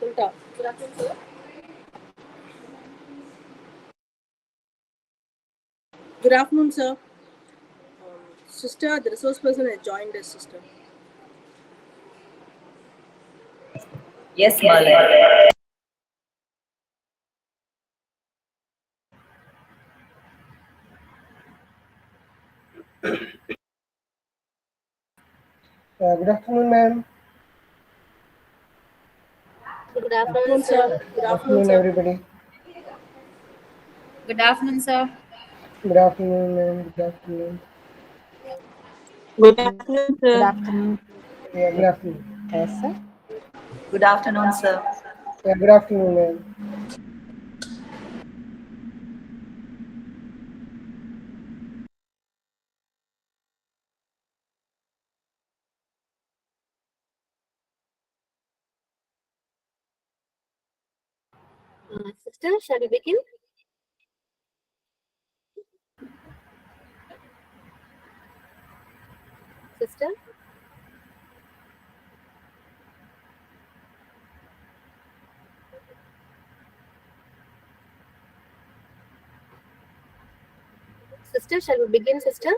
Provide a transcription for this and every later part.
Ulta. Good afternoon, sir. Good afternoon, sir. Sister, the resource person has joined us, sister. Yes, Malay. Good afternoon, ma'am. Good afternoon, sir. Good Good afternoon, afternoon, sir. everybody. Good afternoon, sir. Good afternoon, ma'am. Good afternoon. Good afternoon, Good sir. afternoon. Yeah, good afternoon. Yes, sir. Good afternoon, sir. Yeah, good afternoon, ma'am. Sister, shall we begin? Sister? Sister, shall we begin, sister?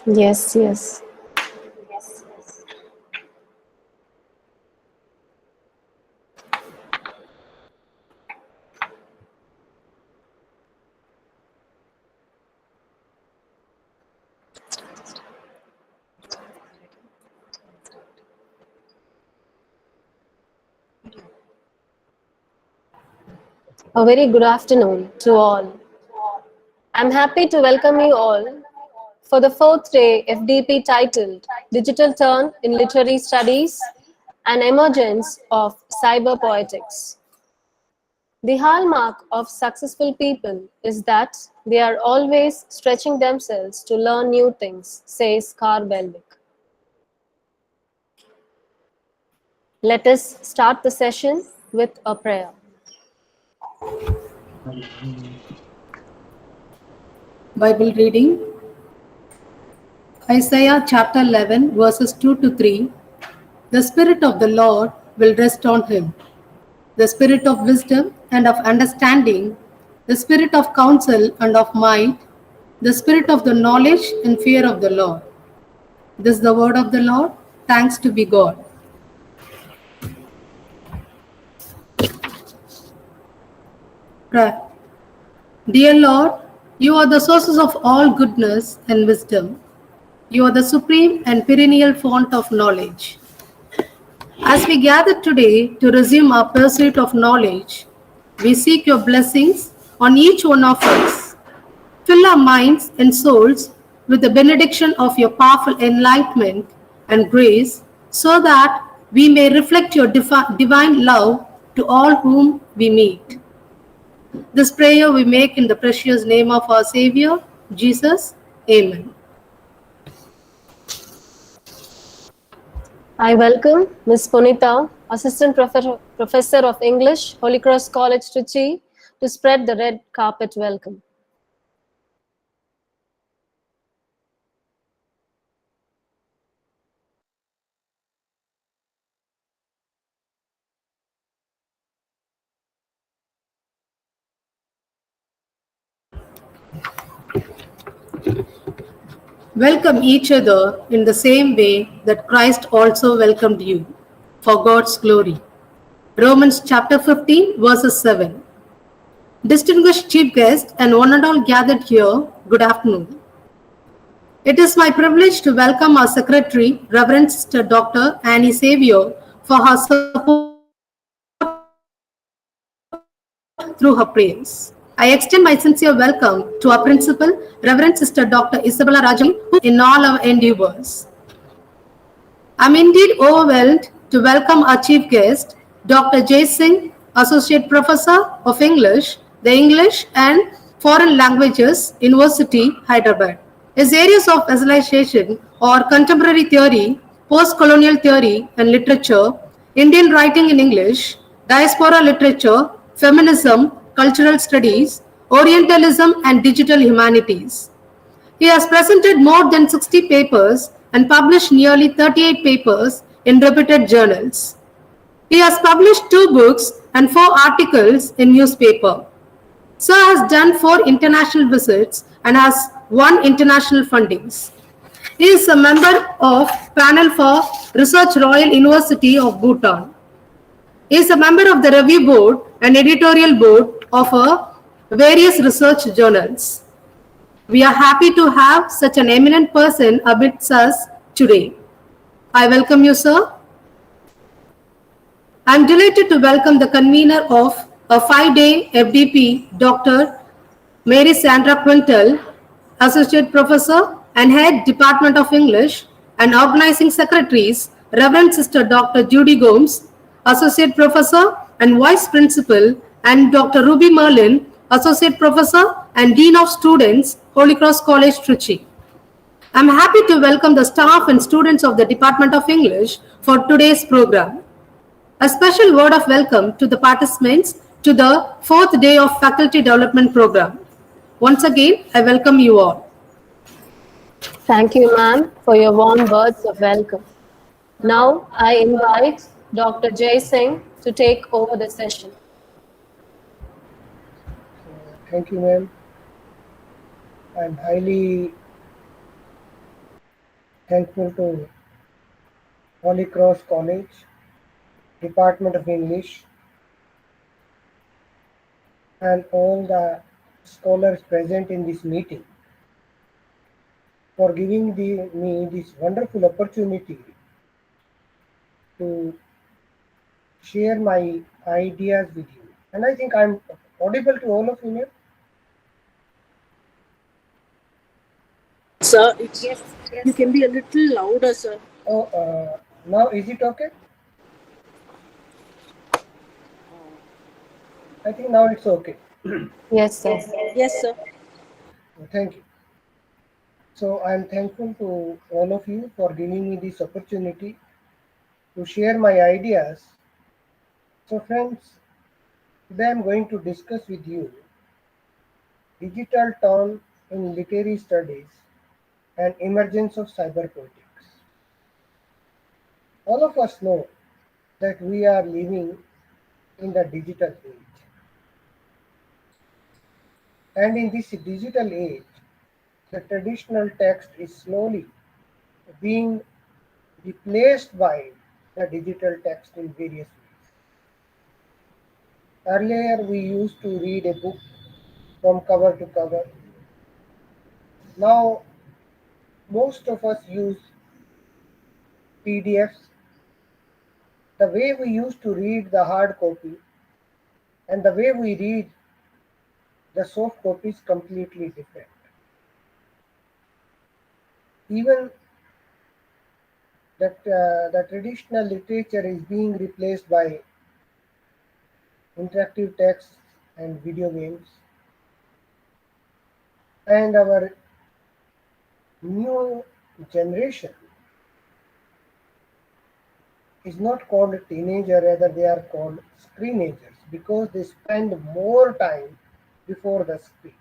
Yes, yes. A very good afternoon to all. I'm happy to welcome you all for the fourth day FDP titled Digital Turn in Literary Studies and Emergence of Cyber Poetics. The hallmark of successful people is that they are always stretching themselves to learn new things, says Carl Belwick. Let us start the session with a prayer. Bible reading Isaiah chapter 11, verses 2 to 3. The Spirit of the Lord will rest on him, the Spirit of wisdom and of understanding, the Spirit of counsel and of might, the Spirit of the knowledge and fear of the Lord. This is the word of the Lord. Thanks to be God. Prayer. Dear Lord, you are the sources of all goodness and wisdom. You are the supreme and perennial fount of knowledge. As we gather today to resume our pursuit of knowledge, we seek your blessings on each one of us. Fill our minds and souls with the benediction of your powerful enlightenment and grace so that we may reflect your divine love to all whom we meet. This prayer we make in the precious name of our Savior, Jesus. Amen. I welcome Ms. Punita, Assistant Professor of English, Holy Cross College, Trichy, to spread the red carpet welcome. Welcome each other in the same way that Christ also welcomed you, for God's glory. Romans chapter 15, verses 7. Distinguished chief guests and one and all gathered here, good afternoon. It is my privilege to welcome our Secretary, Reverend Sister Dr. Annie Xavier, for her support through her prayers. I extend my sincere welcome to our Principal, Reverend Sister Dr. Isabella Rajam, in all our endeavors. I'm indeed overwhelmed to welcome our chief guest, Dr. Jay Singh, Associate Professor of English, the English and Foreign Languages, University, Hyderabad. His areas of specialization are contemporary theory, post-colonial theory and literature, Indian writing in English, diaspora literature, feminism, cultural studies, Orientalism and digital humanities. He has presented more than 60 papers and published nearly 38 papers in reputed journals. He has published 2 books and 4 articles in newspaper. Sir has done 4 international visits and has 1 international fundings. He is a member of panel for Research Royal University of Bhutan. He is a member of the review board and editorial board of various research journals. We are happy to have such an eminent person amidst us today. I welcome you, sir. I am delighted to welcome the convener of a 5-day FDP, Dr. Mary Sandra Quintal, Associate Professor and Head Department of English, and Organizing Secretaries, Reverend Sister Dr. Judy Gomes, Associate Professor and Vice Principal, and Dr. Ruby Merlin, Associate Professor and Dean of Students, Holy Cross College, Trichy. I am happy to welcome the staff and students of the Department of English for today's program. A special word of welcome to the participants to the 4th day of Faculty Development Program. Once again, I welcome you all. Thank you, ma'am, for your warm words of welcome. Now, I invite Dr. Jai Singh to take over the session. Thank you, ma'am. I'm highly thankful to Holy Cross College, Department of English, and all the scholars present in this meeting for giving me this wonderful opportunity to share my ideas with you. And I think I'm audible to all of you, ma'am? Sir, you can be a little louder, sir. Oh, now is it okay? I think now it's okay. Yes, sir. Yes, sir. Thank you. So I'm thankful to all of you for giving me this opportunity to share my ideas. So friends, today I'm going to discuss with you digital tone in literary studies and emergence of cyber poetics. All of us know that we are living in the digital age. And in this digital age, the traditional text is slowly being replaced by the digital text in various ways. Earlier, we used to read a book from cover to cover. Now, most of us use PDFs. The way we used to read the hard copy and the way we read the soft copy is completely different. Even that the traditional literature is being replaced by interactive texts and video games. And our new generation is not called a teenager, rather they are called screenagers because they spend more time before the screen.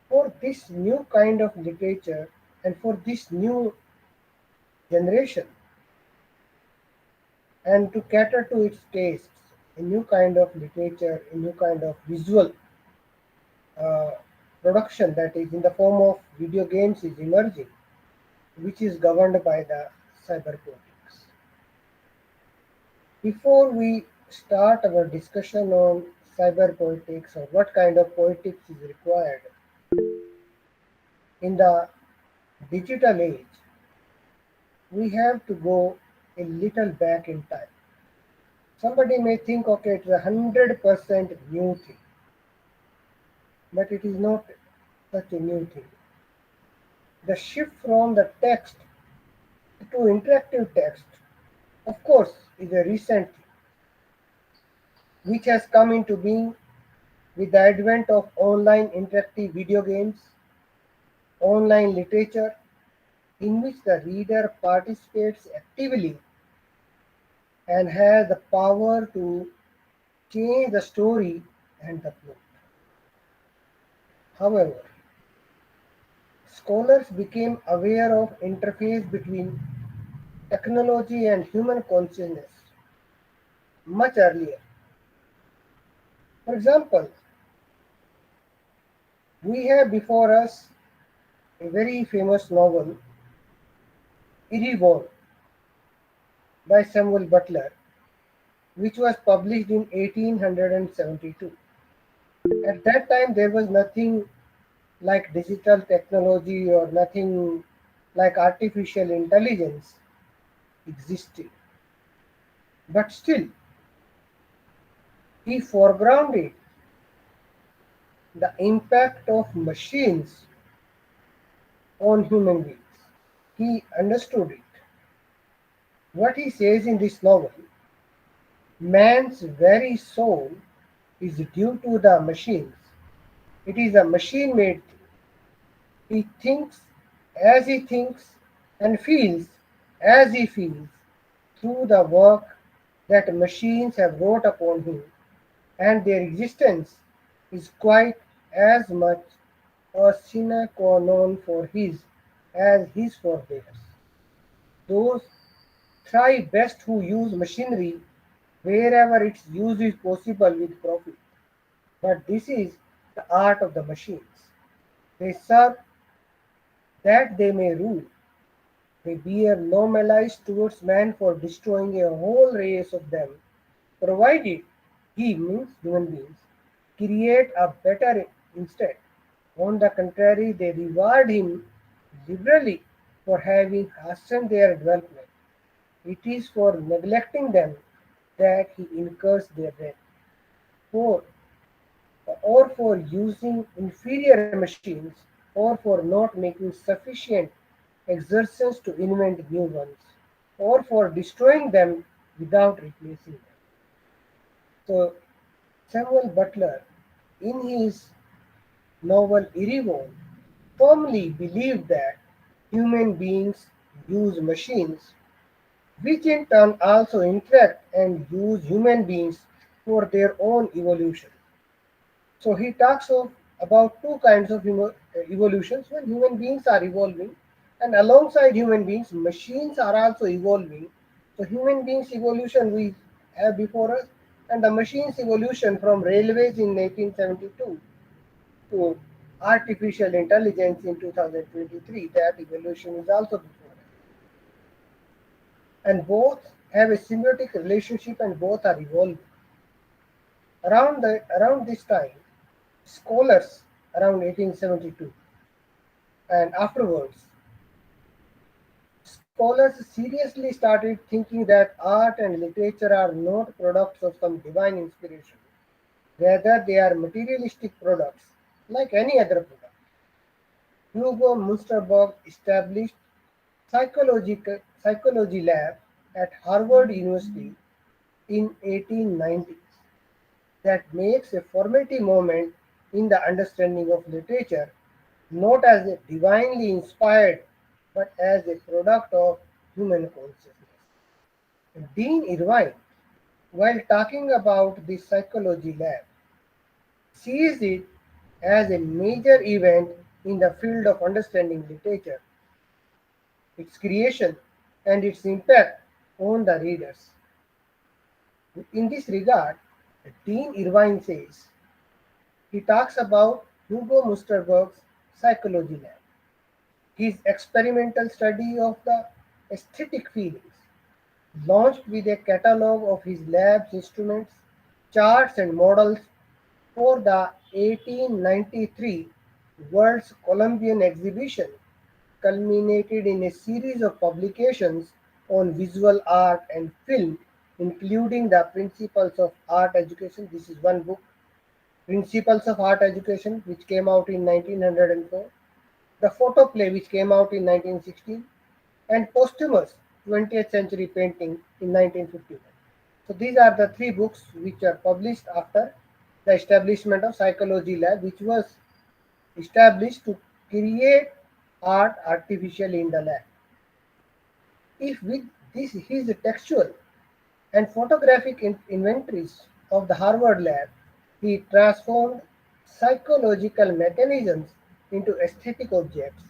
For this new kind of literature and for this new generation, and to cater to its tastes, a new kind of literature, a new kind of visual uh, production that is in the form of video games is emerging, which is governed by the cyber poetics. Before we start our discussion on cyber poetics or what kind of poetics is required in the digital age, we have to go a little back in time. Somebody may think, okay, it's 100% new thing, but it is not such a new thing. The shift from the text to interactive text, of course, is a recent thing, which has come into being with the advent of online interactive video games, online literature, in which the reader participates actively and has the power to change the story and the plot. However, scholars became aware of interface between technology and human consciousness much earlier. For example, we have before us a very famous novel, Erewhon, by Samuel Butler, which was published in 1872. At that time, there was nothing like digital technology or nothing like artificial intelligence existed. But still, he foregrounded the impact of machines on human beings. He understood it. What he says in this novel, man's very soul is due to the machines. It is a machine made thing. He thinks as he thinks and feels as he feels through the work that machines have wrought upon him, and their existence is quite as much a sine qua non for his as his for theirs. Those thrive best who use machinery wherever its use is possible with profit. But this is the art of the machines. They serve that they may rule. They bear no malice towards man for destroying a whole race of them, provided he, means human beings, create a better instead. On the contrary, they reward him liberally for having hastened their development. It is for neglecting them that he incurs their death. For or for using inferior machines, or for not making sufficient exertions to invent new ones, or for destroying them without replacing them. So, Samuel Butler, in his novel Erewhon, firmly believed that human beings use machines, which in turn also interact and use human beings for their own evolution. So he talks of about two kinds of evolutions when human beings are evolving, and alongside human beings, machines are also evolving. So human beings evolution we have before us, and the machines evolution from railways in 1872 to artificial intelligence in 2023. That evolution is also before us, and both have a symbiotic relationship, and both are evolving. Around this time, scholars around 1872 and afterwards, scholars seriously started thinking that art and literature are not products of some divine inspiration. Rather, they are materialistic products like any other product. Hugo Munsterberg established psychology lab at Harvard University in 1890s that makes a formative moment in the understanding of literature, not as a divinely inspired, but as a product of human consciousness. Dean Irvine, while talking about the psychology lab, sees it as a major event in the field of understanding literature, its creation, and its impact on the readers. In this regard, Dean Irvine says, he talks about Hugo Musterberg's psychology lab, his experimental study of the aesthetic feelings, launched with a catalogue of his lab's instruments, charts, and models for the 1893 World's Columbian Exhibition, culminated in a series of publications on visual art and film, including the Principles of Art Education. This is one book, Principles of Art Education, which came out in 1904, The Photoplay, which came out in 1916, and Posthumous 20th Century Painting in 1951. So these are the three books which are published after the establishment of Psychology Lab, which was established to create art artificially in the lab. If with this his textual and photographic inventories of the Harvard lab, he transformed psychological mechanisms into aesthetic objects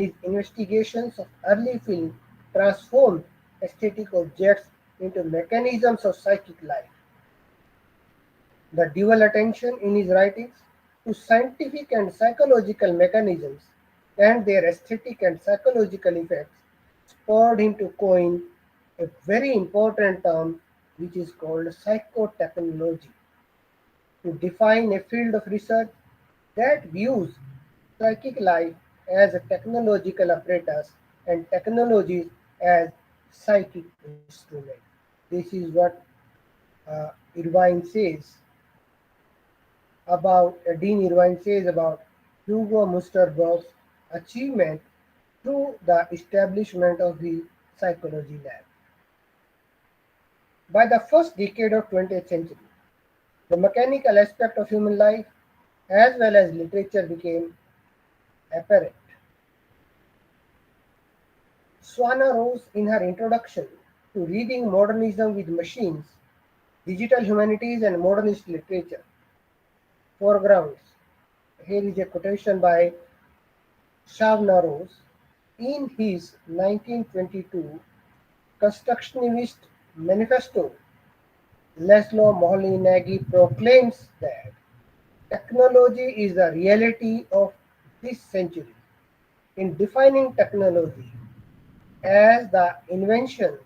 His investigations of early film transformed aesthetic objects into mechanisms of psychic life. The dual attention in his writings to scientific and psychological mechanisms and their aesthetic and psychological effects spurred him to coin a very important term which is called psychotechnology to define a field of research that views psychic life as a technological apparatus and technologies as psychic instrument. This is what Irvine says Dean Irvine says about Hugo Musterberg's achievement through the establishment of the psychology lab. By the first decade of 20th century, the mechanical aspect of human life as well as literature became apparent. Swana Rose, in her introduction to Reading Modernism with Machines, Digital Humanities and Modernist Literature, foregrounds. Here is a quotation by Shavna Rose. In his 1922 Constructionist Manifesto, Laszlo Moholy-Nagy proclaims that technology is the reality of this century. In defining technology as the invention,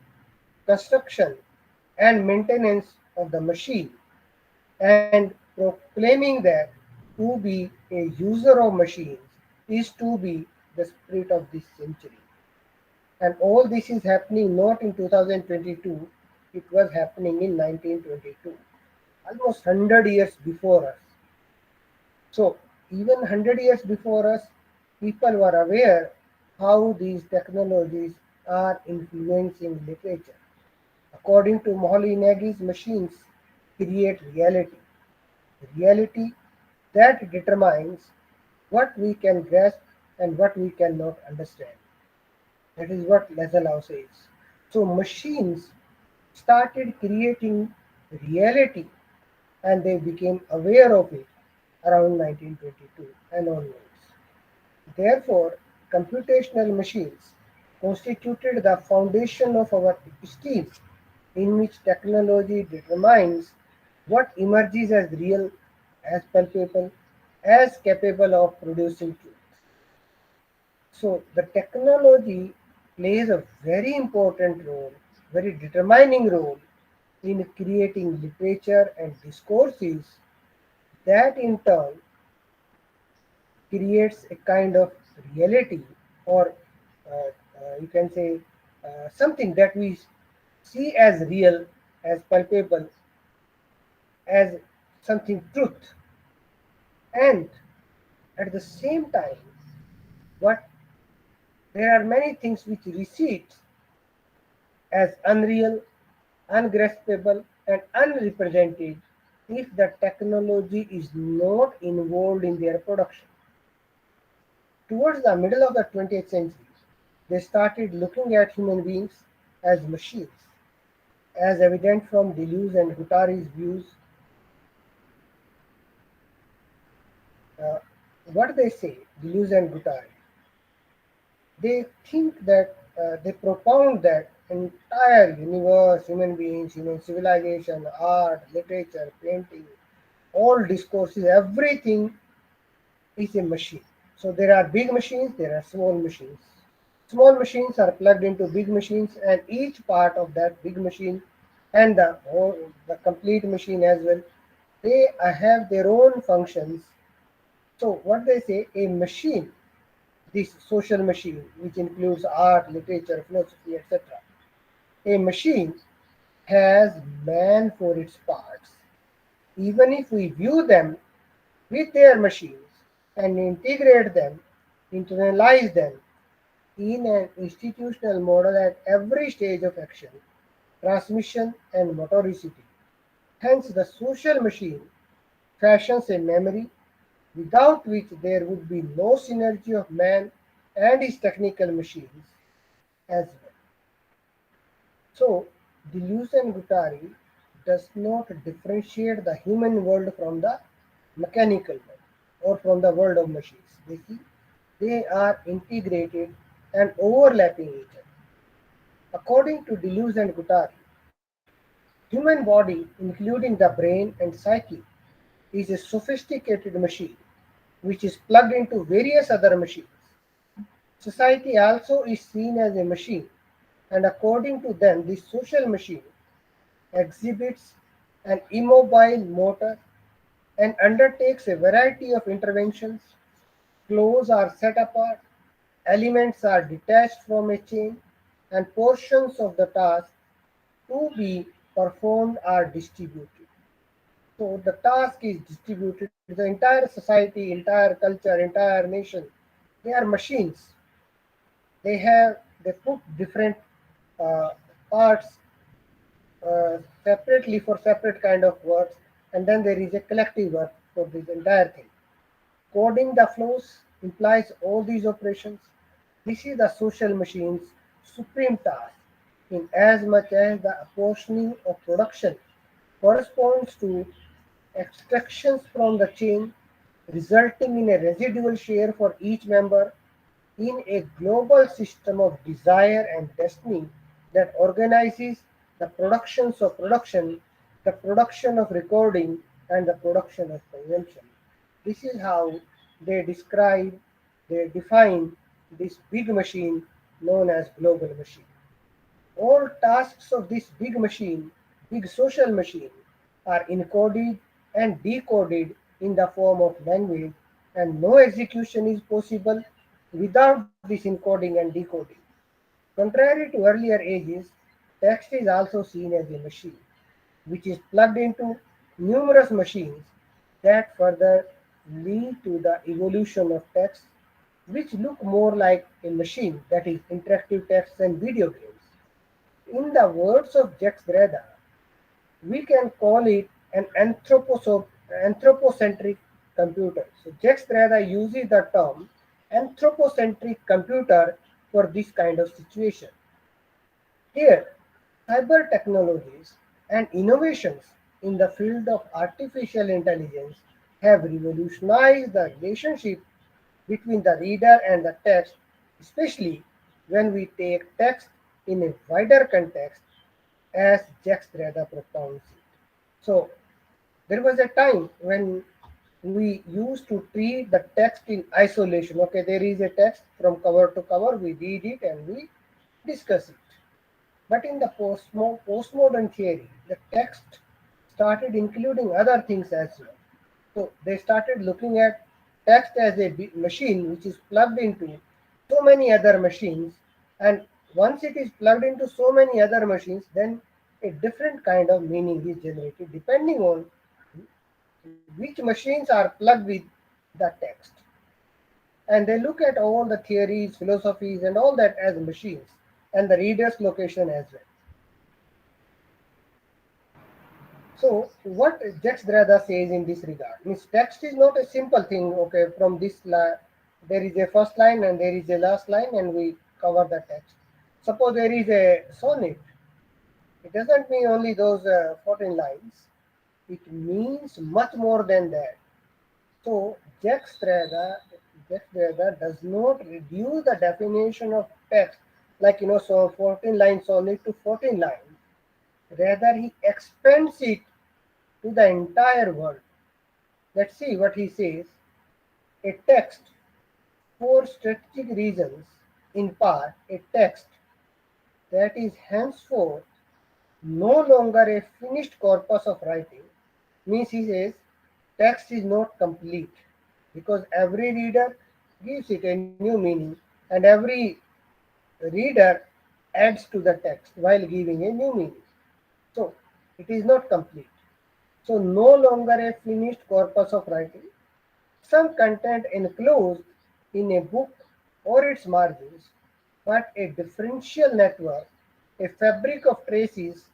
construction, and maintenance of the machine, and proclaiming that to be a user of machines is to be the spirit of this century. And all this is happening not in 2022, it was happening in 1922, almost 100 years before us. So, even 100 years before us, people were aware how these technologies are influencing literature. According to Moholy-Nagy's machines create reality that determines what we can grasp and what we cannot understand. That is what Laszlo says. So machines started creating reality and they became aware of it around 1922 and onwards. Therefore, computational machines constituted the foundation of our esteem in which technology determines what emerges as real, as palpable, as capable of producing truth. So the technology plays a very important role, very determining role in creating literature and discourses that in turn creates a kind of reality or you can say something that we see as real, as palpable, as something truth. And at the same time, what there are many things which recede as unreal, ungraspable, and unrepresented if the technology is not involved in their production. Towards the middle of the 20th century, they started looking at human beings as machines, as evident from Deleuze and Guattari's views. Uh, what they say, Deleuze and Guattari, they think that they propound that entire universe, human beings, human civilization, art, literature, painting, all discourses, everything is a machine. So there are big machines, there are small machines. Small machines are plugged into big machines, and each part of that big machine and the complete machine as well, they have their own functions. So what they say, a machine, this social machine, which includes art, literature, philosophy, etc. A machine has man for its parts. Even if we view them with their machines and integrate them, internalize them in an institutional model at every stage of action, transmission, and motoricity. Hence, the social machine fashions a memory without which there would be no synergy of man and his technical machines as well. So, Deleuze and Guattari does not differentiate the human world from the mechanical world or from the world of machines. They see They are integrated and overlapping each other. According to Deleuze and Guattari, human body, including the brain and psyche, is a sophisticated machine which is plugged into various other machines. Society also is seen as a machine, and according to them, this social machine exhibits an immobile motor and undertakes a variety of interventions. Flows are set apart, elements are detached from a chain, and portions of the task to be performed are distributed. So the task is distributed. The entire society, entire culture, entire nation, they are machines. They put different uh, parts separately for separate kind of works, and then there is a collective work for this entire thing. Coding the flows implies all these operations. This is the social machine's supreme task, in as much as the apportioning of production corresponds to extractions from the chain, resulting in a residual share for each member in a global system of desire and destiny that organizes the productions of production, the production of recording, and the production of consumption. This is how they describe, they define this big machine known as global machine. All tasks of this big machine, big social machine, are encoded and decoded in the form of language, and no execution is possible without this encoding and decoding. Contrary to earlier ages, text is also seen as a machine, which is plugged into numerous machines that further lead to the evolution of text, which look more like a machine, that is, interactive text and video games. In the words of Jacques Derrida, we can call it an anthropocentric computer. So Jacques Derrida uses the term anthropocentric computer for this kind of situation. Here, cyber technologies and innovations in the field of artificial intelligence have revolutionized the relationship between the reader and the text, especially when we take text in a wider context as Jacques Derrida propounds it. So there was a time when we used to treat the text in isolation. Okay, there is a text from cover to cover, we read it and we discuss it. But in the postmodern theory, the text started including other things as well. So they started looking at text as a machine which is plugged into so many other machines, and once it is plugged into so many other machines, then a different kind of meaning is generated depending on which machines are plugged with the text. And they look at all the theories, philosophies, and all that as machines, and the reader's location as well. So, what Jacques Derrida says in this regard means text is not a simple thing. Okay, from there is a first line and there is a last line, and we cover the text. Suppose there is a sonnet, it doesn't mean only those 14 lines. It means much more than that. So, Jacques Derrida does not reduce the definition of text like so 14 lines sonnet to 14 lines. Rather, he expands it to the entire world. Let's see what he says. A text, for strategic reasons, in part, a text that is henceforth no longer a finished corpus of writing, means he says text is not complete because every reader gives it a new meaning and every reader adds to the text while giving a new meaning. So it is not complete. So no longer a finished corpus of writing, some content enclosed in a book or its margins, but a differential network, a fabric of traces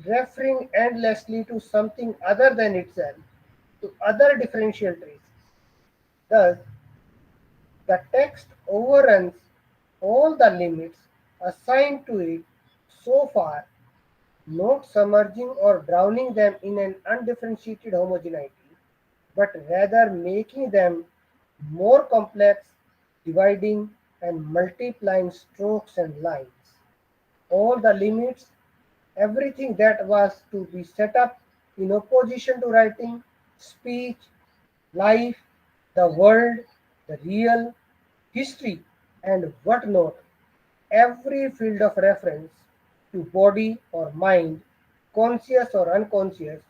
referring endlessly to something other than itself, to other differential traces. Thus, the text overruns all the limits assigned to it so far, not submerging or drowning them in an undifferentiated homogeneity, but rather making them more complex, dividing and multiplying strokes and lines. All the limits, everything that was to be set up in opposition to writing, speech, life, the world, the real, history, and whatnot, every field of reference to body or mind, conscious or unconscious,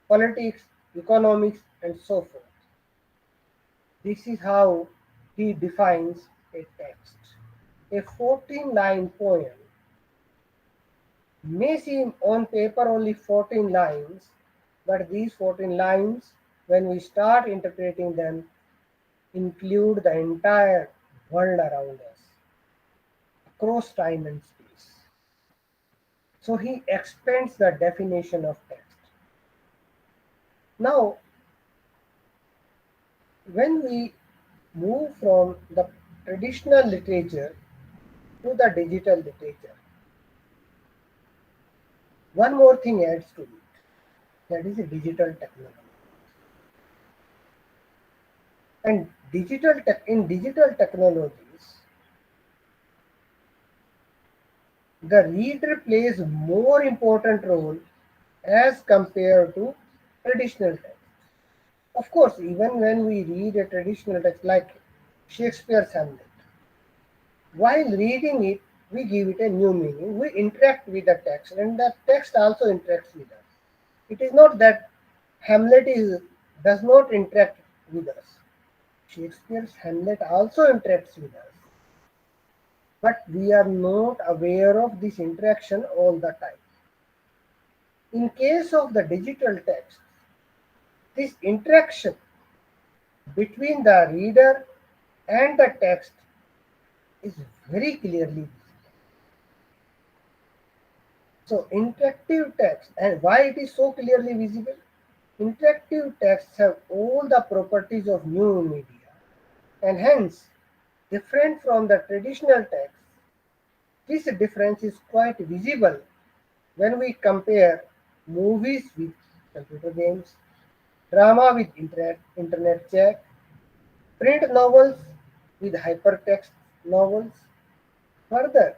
politics, economics, and so forth. This is how he defines a text. A 14-line poem may seem on paper only 14 lines, but these 14 lines, when we start interpreting them, include the entire world around us, across time and space. So he expands the definition of text. Now, when we move from the traditional literature to the digital literature, one more thing adds to it, that is a digital technology. And in digital technologies, the reader plays more important role as compared to traditional text. Of course, even when we read a traditional text like Shakespeare's Hamlet, while reading it, we give it a new meaning. We interact with the text, and the text also interacts with us. It is not that does not interact with us. Shakespeare's Hamlet also interacts with us, but we are not aware of this interaction all the time. In case of the digital text, this interaction between the reader and the text is very clearly visible. So interactive text, and why it is so clearly visible? Interactive texts have all the properties of new media, and hence different from the traditional text. This difference is quite visible when we compare movies with computer games, drama with internet chat, print novels with hypertext novels. Further,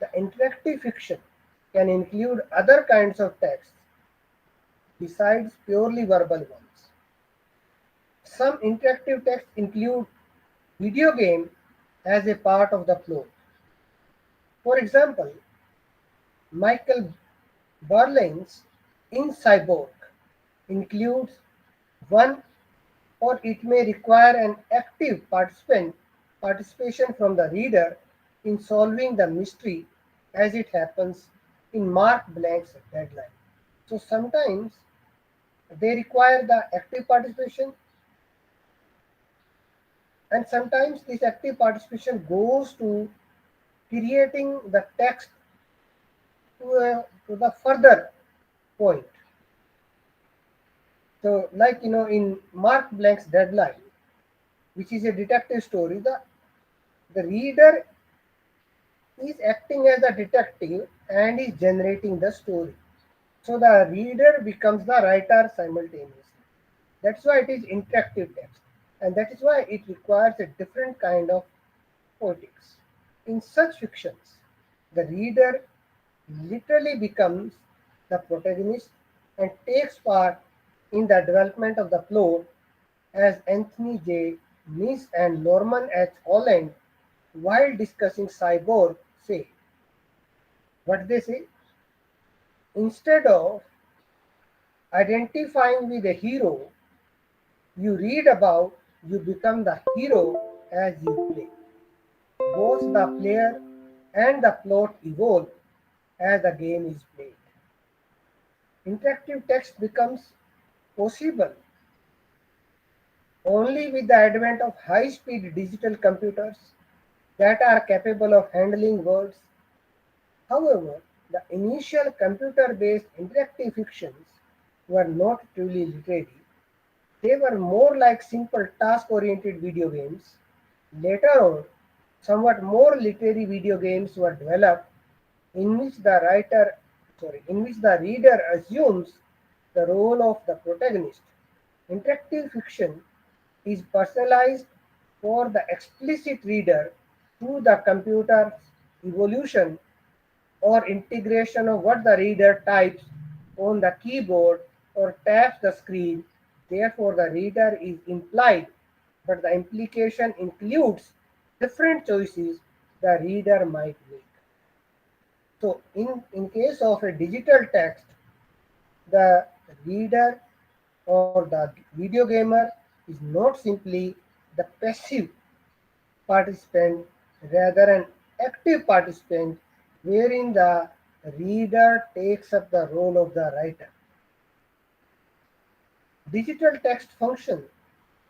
the interactive fiction can include other kinds of text besides purely verbal ones. Some interactive texts include video game as a part of the plot. For example, Michael Berlin's In Cyborg includes one, or it may require an active participation from the reader in solving the mystery as it happens in Mark Blank's Deadline. So sometimes they require the active participation, and sometimes this active participation goes to creating the text to the further point. So, like in Mark Blank's Deadline, which is a detective story, the reader is acting as a detective and is generating the story. So the reader becomes the writer simultaneously. That's why it is interactive text, and that is why it requires a different kind of poetics. In such fictions, the reader literally becomes the protagonist and takes part in the development of the plot, as Anthony J. Meese and Norman H. Holland, while discussing Cyborg, say. What they say? Instead of identifying with a hero you read about, you become the hero as you play. Both the player and the plot evolve as the game is played. Interactive text becomes possible only with the advent of high-speed digital computers that are capable of handling words. However, the initial computer-based interactive fictions were not truly literary. They were more like simple task-oriented video games. Later on, somewhat more literary video games were developed in which in which the reader assumes the role of the protagonist. Interactive fiction is personalized for the explicit reader through the computer's evolution or integration of what the reader types on the keyboard or taps the screen. Therefore, the reader is implied, but the implication includes different choices the reader might make. So, in case of a digital text, the reader or the video gamer is not simply the passive participant, rather an active participant, wherein the reader takes up the role of the writer. Digital text functions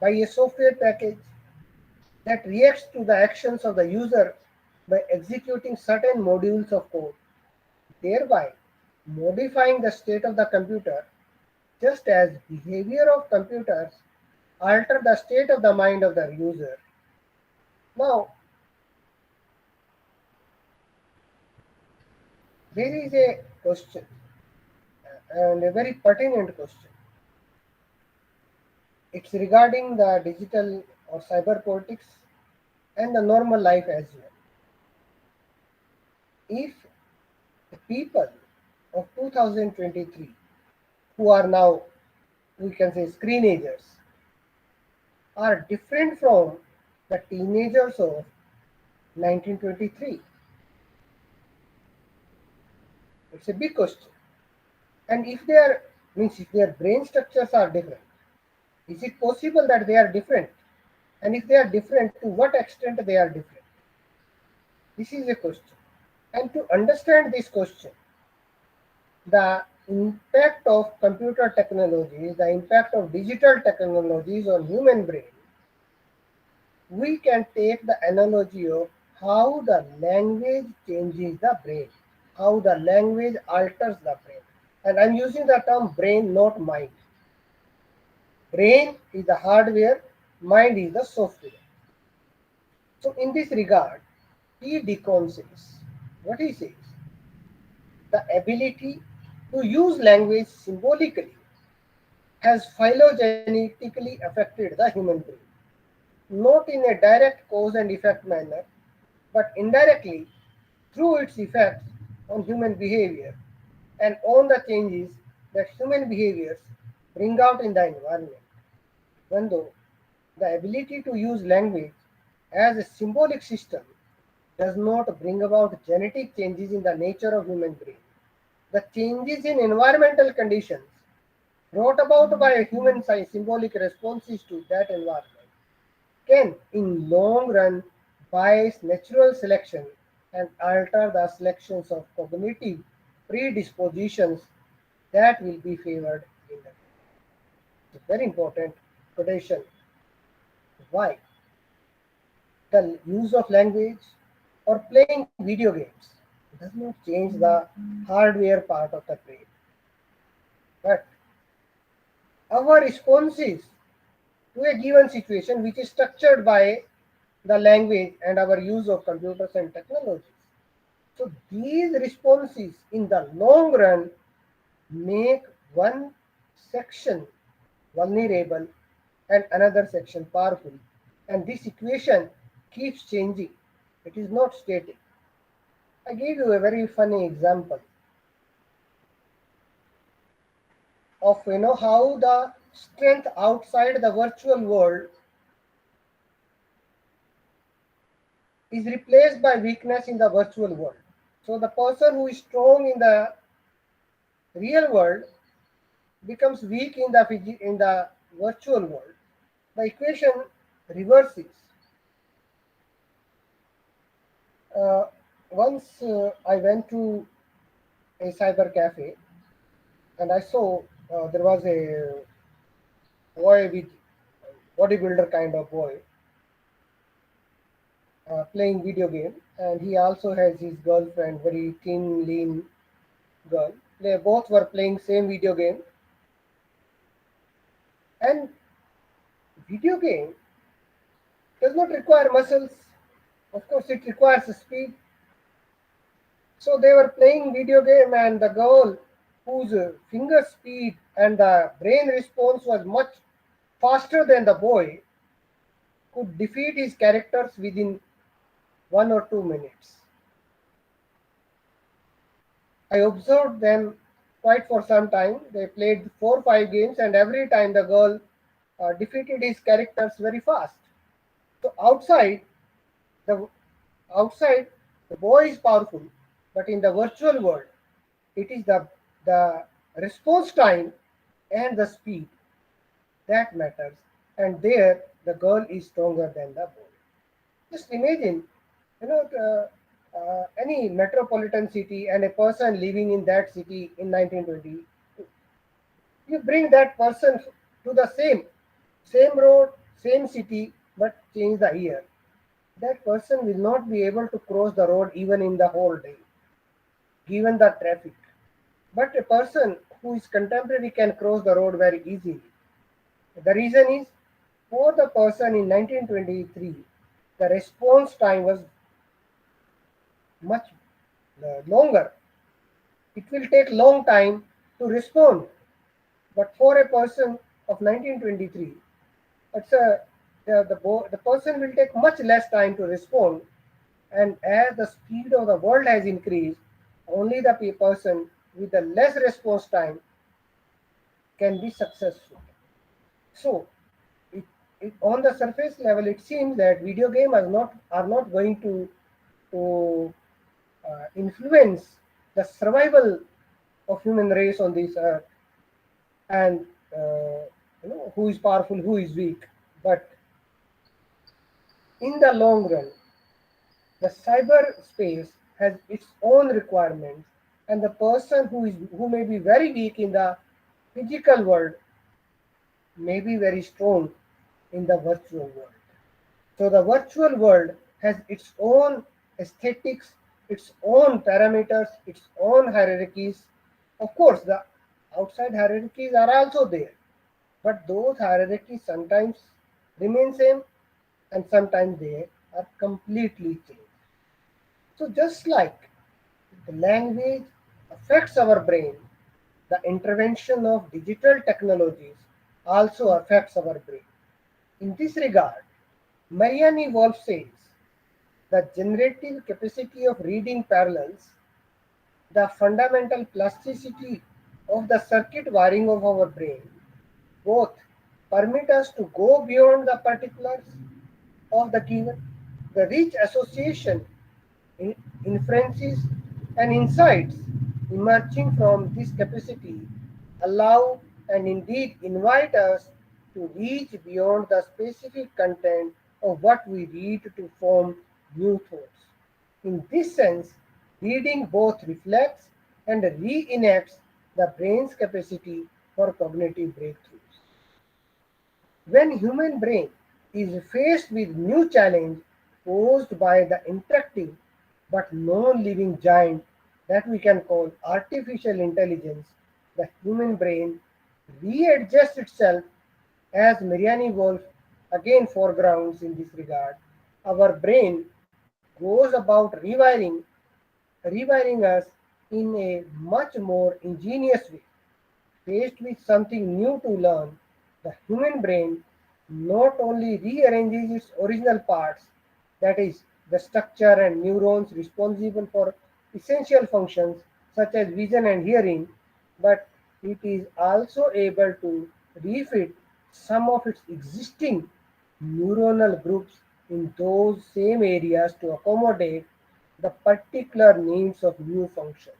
by a software package that reacts to the actions of the user by executing certain modules of code, thereby modifying the state of the computer, just as behavior of computers alter the state of the mind of the user. Now, there is a question, and a very pertinent question. It's regarding the digital or cyber politics and the normal life as well. If the people of 2023 who are now, we can say, screenagers, are different from the teenagers of 1923, it's a big question. And if they are, means if their brain structures are different, is it possible that they are different? And if they are different, to what extent they are different? This is a question. And to understand this question, the impact of computer technologies, the impact of digital technologies on human brain, we can take the analogy of how the language changes the brain, how the language alters the brain. And I'm using the term brain, not mind. Brain is the hardware, mind is the software. So in this regard, P. Deacon says, what he says, the ability to use language symbolically has phylogenetically affected the human brain, not in a direct cause and effect manner, but indirectly through its effects on human behavior and on the changes that human behaviors bring out in the environment. Even though the ability to use language as a symbolic system does not bring about genetic changes in the nature of human brain, the changes in environmental conditions brought about by human symbolic responses to that environment can, in long run, bias natural selection and alter the selections of cognitive predispositions that will be favored in the future. It's a very important quotation. Why? The use of language or playing video games does not change the hardware part of the brain, but our responses to a given situation which is structured by the language and our use of computers and technologies. So these responses in the long run make one section vulnerable and another section powerful. And this equation keeps changing. It is not static. I gave you a very funny example of how the strength outside the virtual world is replaced by weakness in the virtual world. So the person who is strong in the real world becomes weak in the virtual world. The equation reverses. Once I went to a cyber cafe and I saw there was a boy with bodybuilder kind of boy playing video game, and he also has his girlfriend, very thin, lean girl. They both were playing same video game, and video game does not require muscles. Of course, it requires speed. So they were playing video game, and the girl whose finger speed and the brain response was much faster than the boy could defeat his characters within 1 or 2 minutes. I observed them quite for some time. They played 4 or 5 games, and every time the girl defeated his characters very fast. So the outside the boy is powerful, but in the virtual world, it is the response time and the speed that matters, and there the girl is stronger than the boy. Just imagine, any metropolitan city and a person living in that city in 1920. You bring that person to the same road, same city, but change the year. That person will not be able to cross the road even in the whole day, given the traffic. But a person who is contemporary can cross the road very easily. The reason is, for the person in 1923, the response time was much longer. It will take long time to respond. But for a person of 1923, it's a the person will take much less time to respond, and as the speed of the world has increased, only the person with the less response time can be successful. So, on the surface level, it seems that video games are not going to influence the survival of human race on this earth, and who is powerful, who is weak. But in the long run, the cyberspace has its own requirements, and the person who may be very weak in the physical world may be very strong in the virtual world. So the virtual world has its own aesthetics, its own parameters, its own hierarchies. Of course, the outside hierarchies are also there, but those hierarchies sometimes remain same, and sometimes they are completely changed. So just like the language affects our brain, the intervention of digital technologies also affects our brain. In this regard, Marianne Wolf says the generative capacity of reading parallels the fundamental plasticity of the circuit wiring of our brain. Both permit us to go beyond the particulars of the given, the rich association, inferences, and insights emerging from this capacity allow and indeed invite us to reach beyond the specific content of what we read to form new thoughts. In this sense, reading both reflects and reenacts the brain's capacity for cognitive breakthroughs. When human brain is faced with new challenge posed by the interactive but non-living giant that we can call artificial intelligence, the human brain readjusts itself, as Marianne Wolf again foregrounds in this regard. Our brain goes about rewiring us in a much more ingenious way. Faced with something new to learn, the human brain not only rearranges its original parts, that is, the structure and neurons responsible for essential functions such as vision and hearing, but it is also able to refit some of its existing neuronal groups in those same areas to accommodate the particular needs of new function.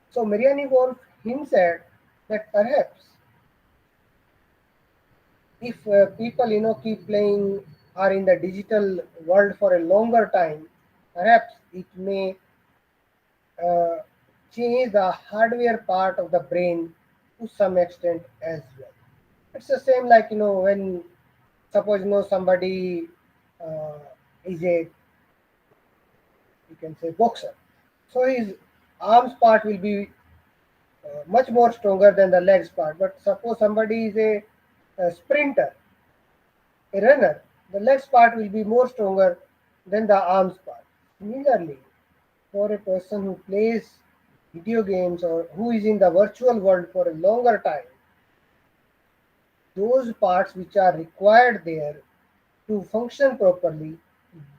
So Marianne Wolf hints at that perhaps if people keep playing are in the digital world for a longer time, perhaps it may uh, change the hardware part of the brain to some extent as well. It's the same like when suppose somebody uh, is a, you can say, boxer, so his arms part will be much more stronger than the legs part. But suppose somebody is a sprinter, a runner, the legs part will be more stronger than the arms part. Similarly, for a person who plays video games or who is in the virtual world for a longer time, those parts which are required there to function properly,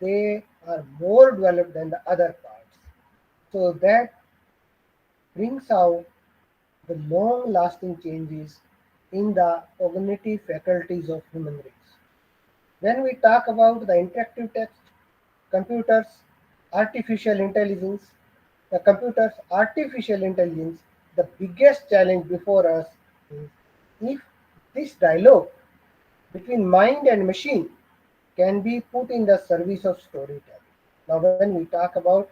they are more developed than the other parts. So that brings out the long lasting changes in the cognitive faculties of human race. When we talk about the interactive text, computers, artificial intelligence, artificial intelligence, the biggest challenge before us is if this dialogue between mind and machine can be put in the service of storytelling. Now, when we talk about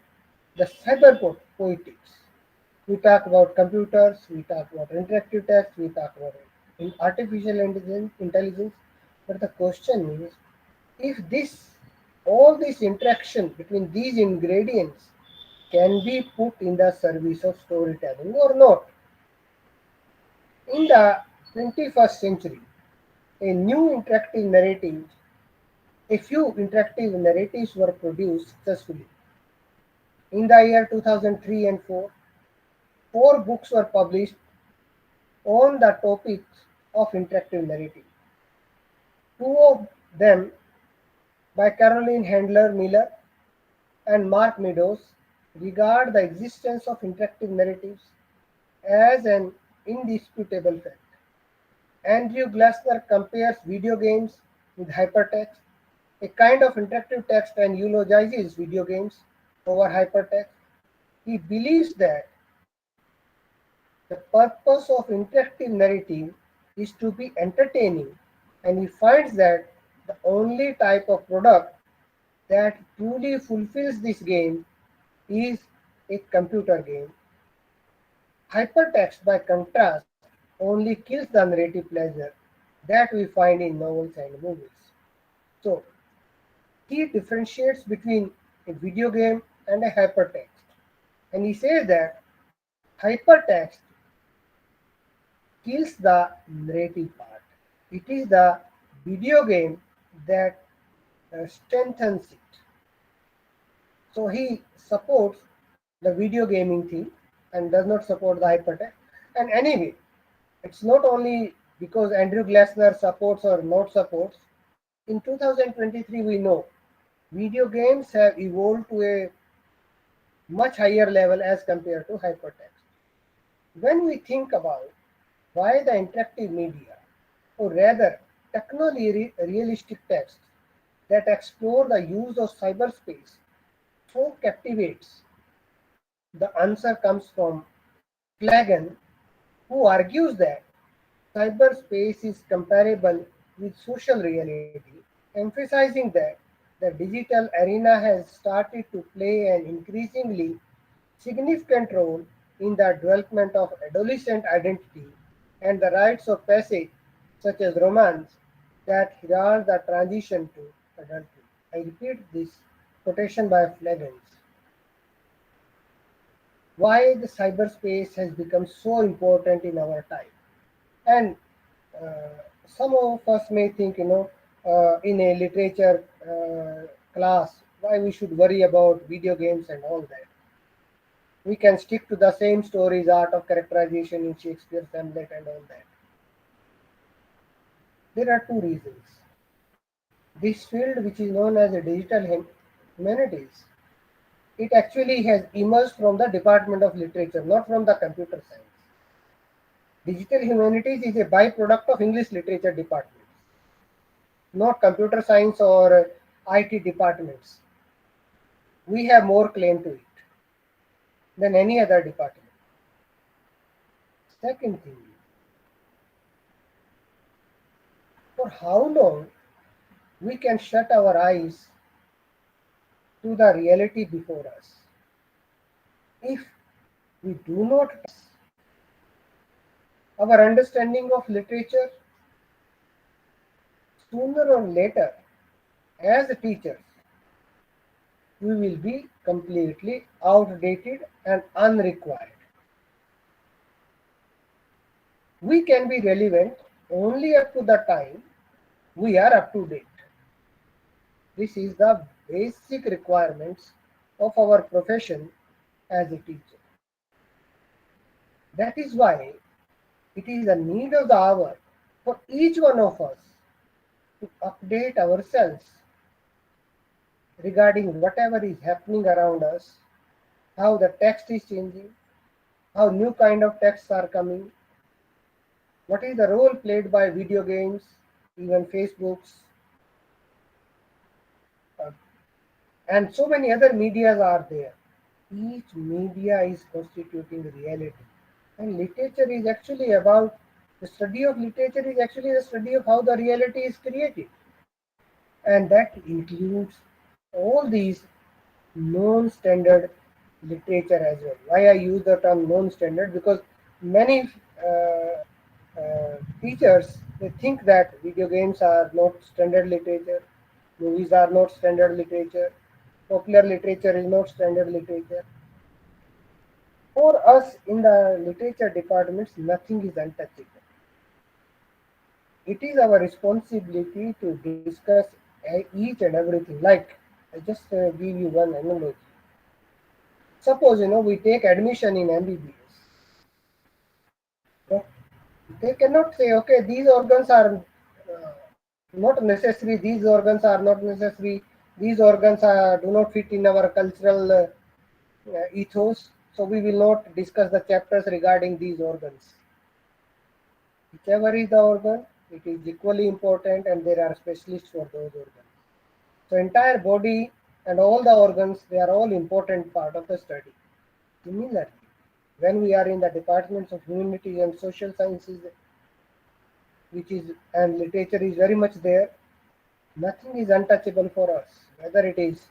the cyber poetics, we talk about computers, we talk about interactive text, we talk about artificial intelligence. But the question is, if all this interaction between these ingredients can be put in the service of storytelling or not. In the 21st century, a new interactive narrative, a few interactive narratives were produced successfully. In the year 2003 and 4, four books were published on the topics of interactive narrative. Two of them by Caroline Handler Miller and Mark Meadows regard the existence of interactive narratives as an indisputable fact. Andrew Glassner compares video games with hypertext, a kind of interactive text, and eulogizes video games over hypertext. He believes that the purpose of interactive narrative is to be entertaining, and he finds that the only type of product that truly fulfills this game is a computer game. Hypertext, by contrast, only kills the narrative pleasure that we find in novels and movies. So, he differentiates between a video game and a hypertext. And he says that hypertext kills the narrative part. It is the video game that strengthens it. So he supports the video gaming thing and does not support the hypertext. And anyway, it's not only because Andrew Glassner supports or not supports. In 2023, we know video games have evolved to a much higher level as compared to hypertext. When we think about why the interactive media, or rather techno-realistic texts that explore the use of cyberspace so captivates, the answer comes from Flagan, who argues that cyberspace is comparable with social reality, emphasizing that the digital arena has started to play an increasingly significant role in the development of adolescent identity and the rites of passage, such as romance, that herald the transition to adulthood. I repeat this quotation by Flaggans. Why the cyberspace has become so important in our time. And some of us may think, in a literature class, why we should worry about video games and all that. We can stick to the same stories, art of characterization in Shakespeare's Hamlet and all that. There are two reasons. This field, which is known as the digital humanities, it actually has emerged from the Department of Literature, not from the computer science. Digital humanities is a byproduct of English literature departments, not computer science or IT departments. We have more claim to it than any other department. Second thing, for how long we can shut our eyes to the reality before us? If we do not, our understanding of literature, sooner or later, as teachers, we will be completely outdated and unrequired. We can be relevant only up to the time we are up to date. This is the basic requirements of our profession as a teacher. That is why it is a need of the hour for each one of us to update ourselves regarding whatever is happening around us, how the text is changing, how new kind of texts are coming, what is the role played by video games, even Facebooks, uh, and so many other medias are there. Each media is constituting reality. And literature is actually about the study of literature is actually the study of how the reality is created. And that includes all these non standard literature as well. Why I use the term non standard? Because many teachers they think that video games are not standard literature, movies are not standard literature, popular literature is not standard literature. For us in the literature departments, nothing is untouchable. It is our responsibility to discuss each and everything. Like, I just give you one analogy. Suppose we take admission in MBBS. They cannot say, okay, these organs are not necessary. These organs are not necessary. These organs do not fit in our cultural ethos. So we will not discuss the chapters regarding these organs. Whichever is the organ, it is equally important, and there are specialists for those organs. So entire body and all the organs, they are all important part of the study. Similarly, when we are in the departments of humanities and social sciences, which is and literature is very much there, nothing is untouchable for us. Whether it is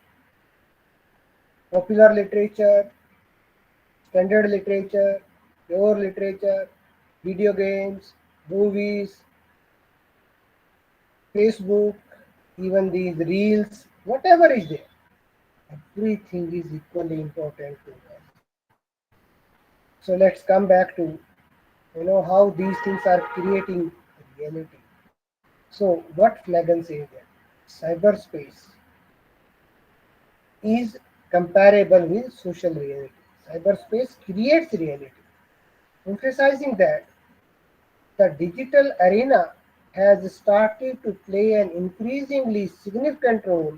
popular literature, standard literature, pure literature, video games, movies, Facebook, even these reels, whatever is there, everything is equally important to us. So let's come back to how these things are creating reality. So what Flagon says that cyberspace is comparable with social reality. Cyberspace creates reality, emphasizing that the digital arena has started to play an increasingly significant role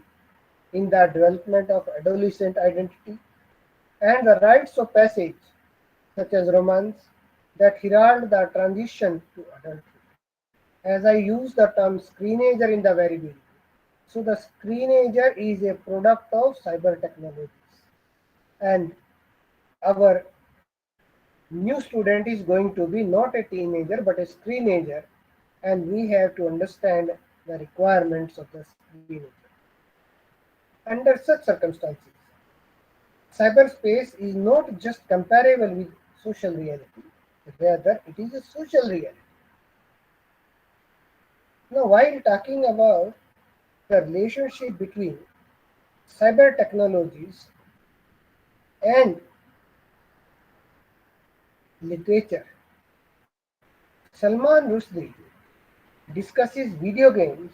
in the development of adolescent identity and the rites of passage, such as romance, that herald the transition to adulthood. As I use the term screenager in the very beginning. So the screenager is a product of cyber technologies. And our new student is going to be not a teenager but a screenager, and we have to understand the requirements of the screenager. Under such circumstances, cyberspace is not just comparable with social reality, rather it is a social reality. Now, while talking about the relationship between cyber technologies and literature, Salman Rushdie discusses video games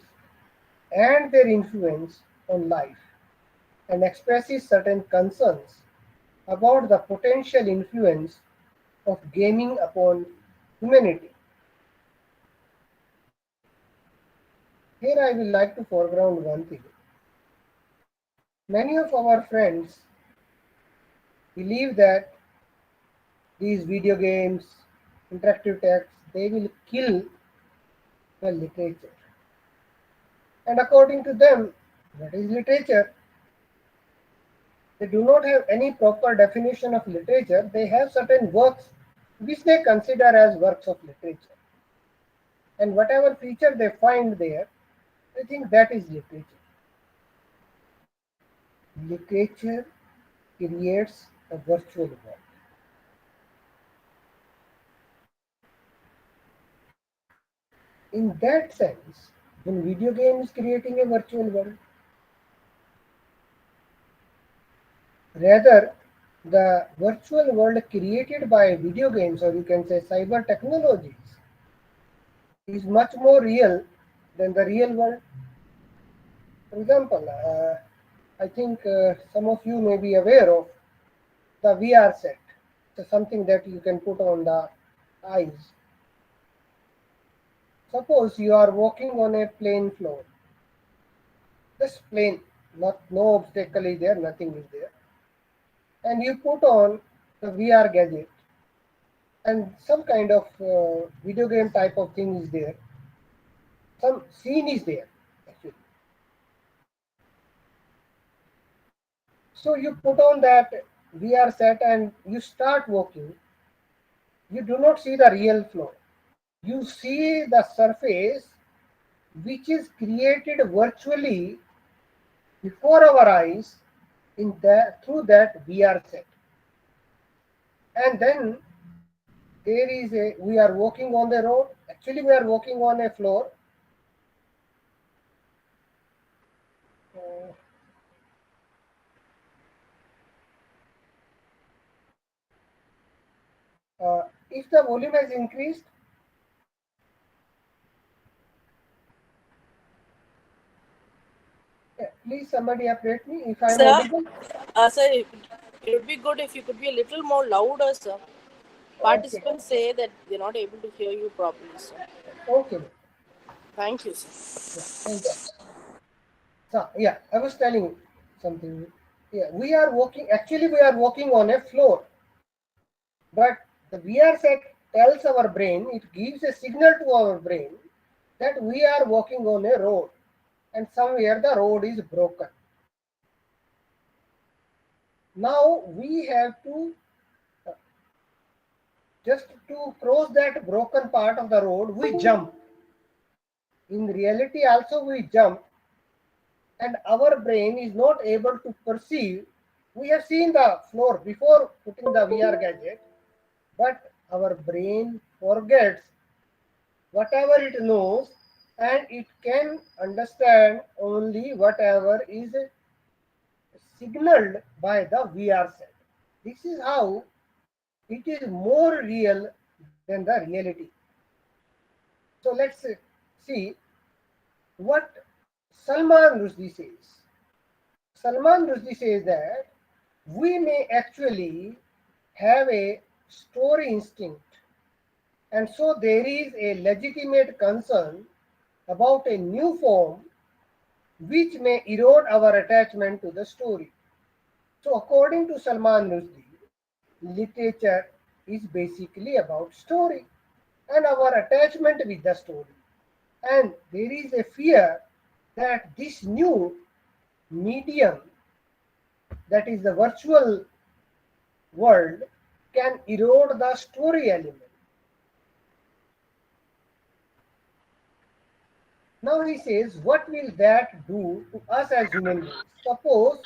and their influence on life and expresses certain concerns about the potential influence of gaming upon humanity. Here I will like to foreground one thing. Many of our friends believe that these video games, interactive text, they will kill the literature. And according to them, what is literature? They do not have any proper definition of literature. They have certain works which they consider as works of literature. And whatever feature they find there, they think that is literature. Literature creates a virtual world. In that sense, when video game is creating a virtual world, rather the virtual world created by video games, or you can say cyber technologies, is much more real than the real world. For example, I think some of you may be aware of the VR set. So something that you can put on the eyes. Suppose you are walking on a plain floor, just plain, no obstacle is there, nothing is there, and you put on the VR gadget, and some kind of video game type of thing is there, some scene is there actually. So you put on that VR set and you start walking. You do not see the real floor. You see the surface which is created virtually before our eyes in that through that VR set. And then there is we are walking on the road. Actually, we are walking on a floor. Uh, if the volume has increased, please somebody update me if I am Sir, audible. sir, it would be good if you could be a little more louder, sir. Okay, Participants say that they're not able to hear you properly, sir. okay, Thank you, sir. yeah, thank you. So yeah, I was telling something. Yeah, we are walking. Actually, we are walking on a floor, but the VR set tells our brain. It gives a signal to our brain that we are walking on a road, and somewhere the road is broken. Now we have to just to cross that broken part of the road. We jump. In reality, also we jump, and our brain is not able to perceive. We have seen the floor before putting the VR gadget, but our brain forgets whatever it knows and it can understand only whatever is signaled by the VR set. This is how it is more real than the reality. So let's see what Salman Rushdie says. Salman Rushdie says that we may actually have a story instinct, and so there is a legitimate concern about a new form which may erode our attachment to the story. So, according to Salman Rushdie, literature is basically about story and our attachment with the story. And there is a fear that this new medium, that is the virtual world, can erode the story element. Now he says, what will that do to us as human beings? Suppose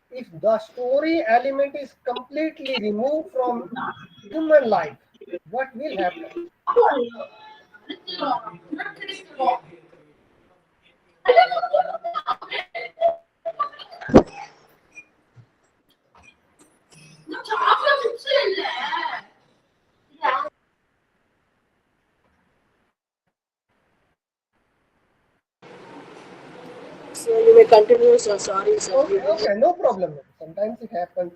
if the story element is completely removed from human life, what will happen? So you may continue, sir. Sorry, sir. Okay, okay, no problem. Sometimes it happens.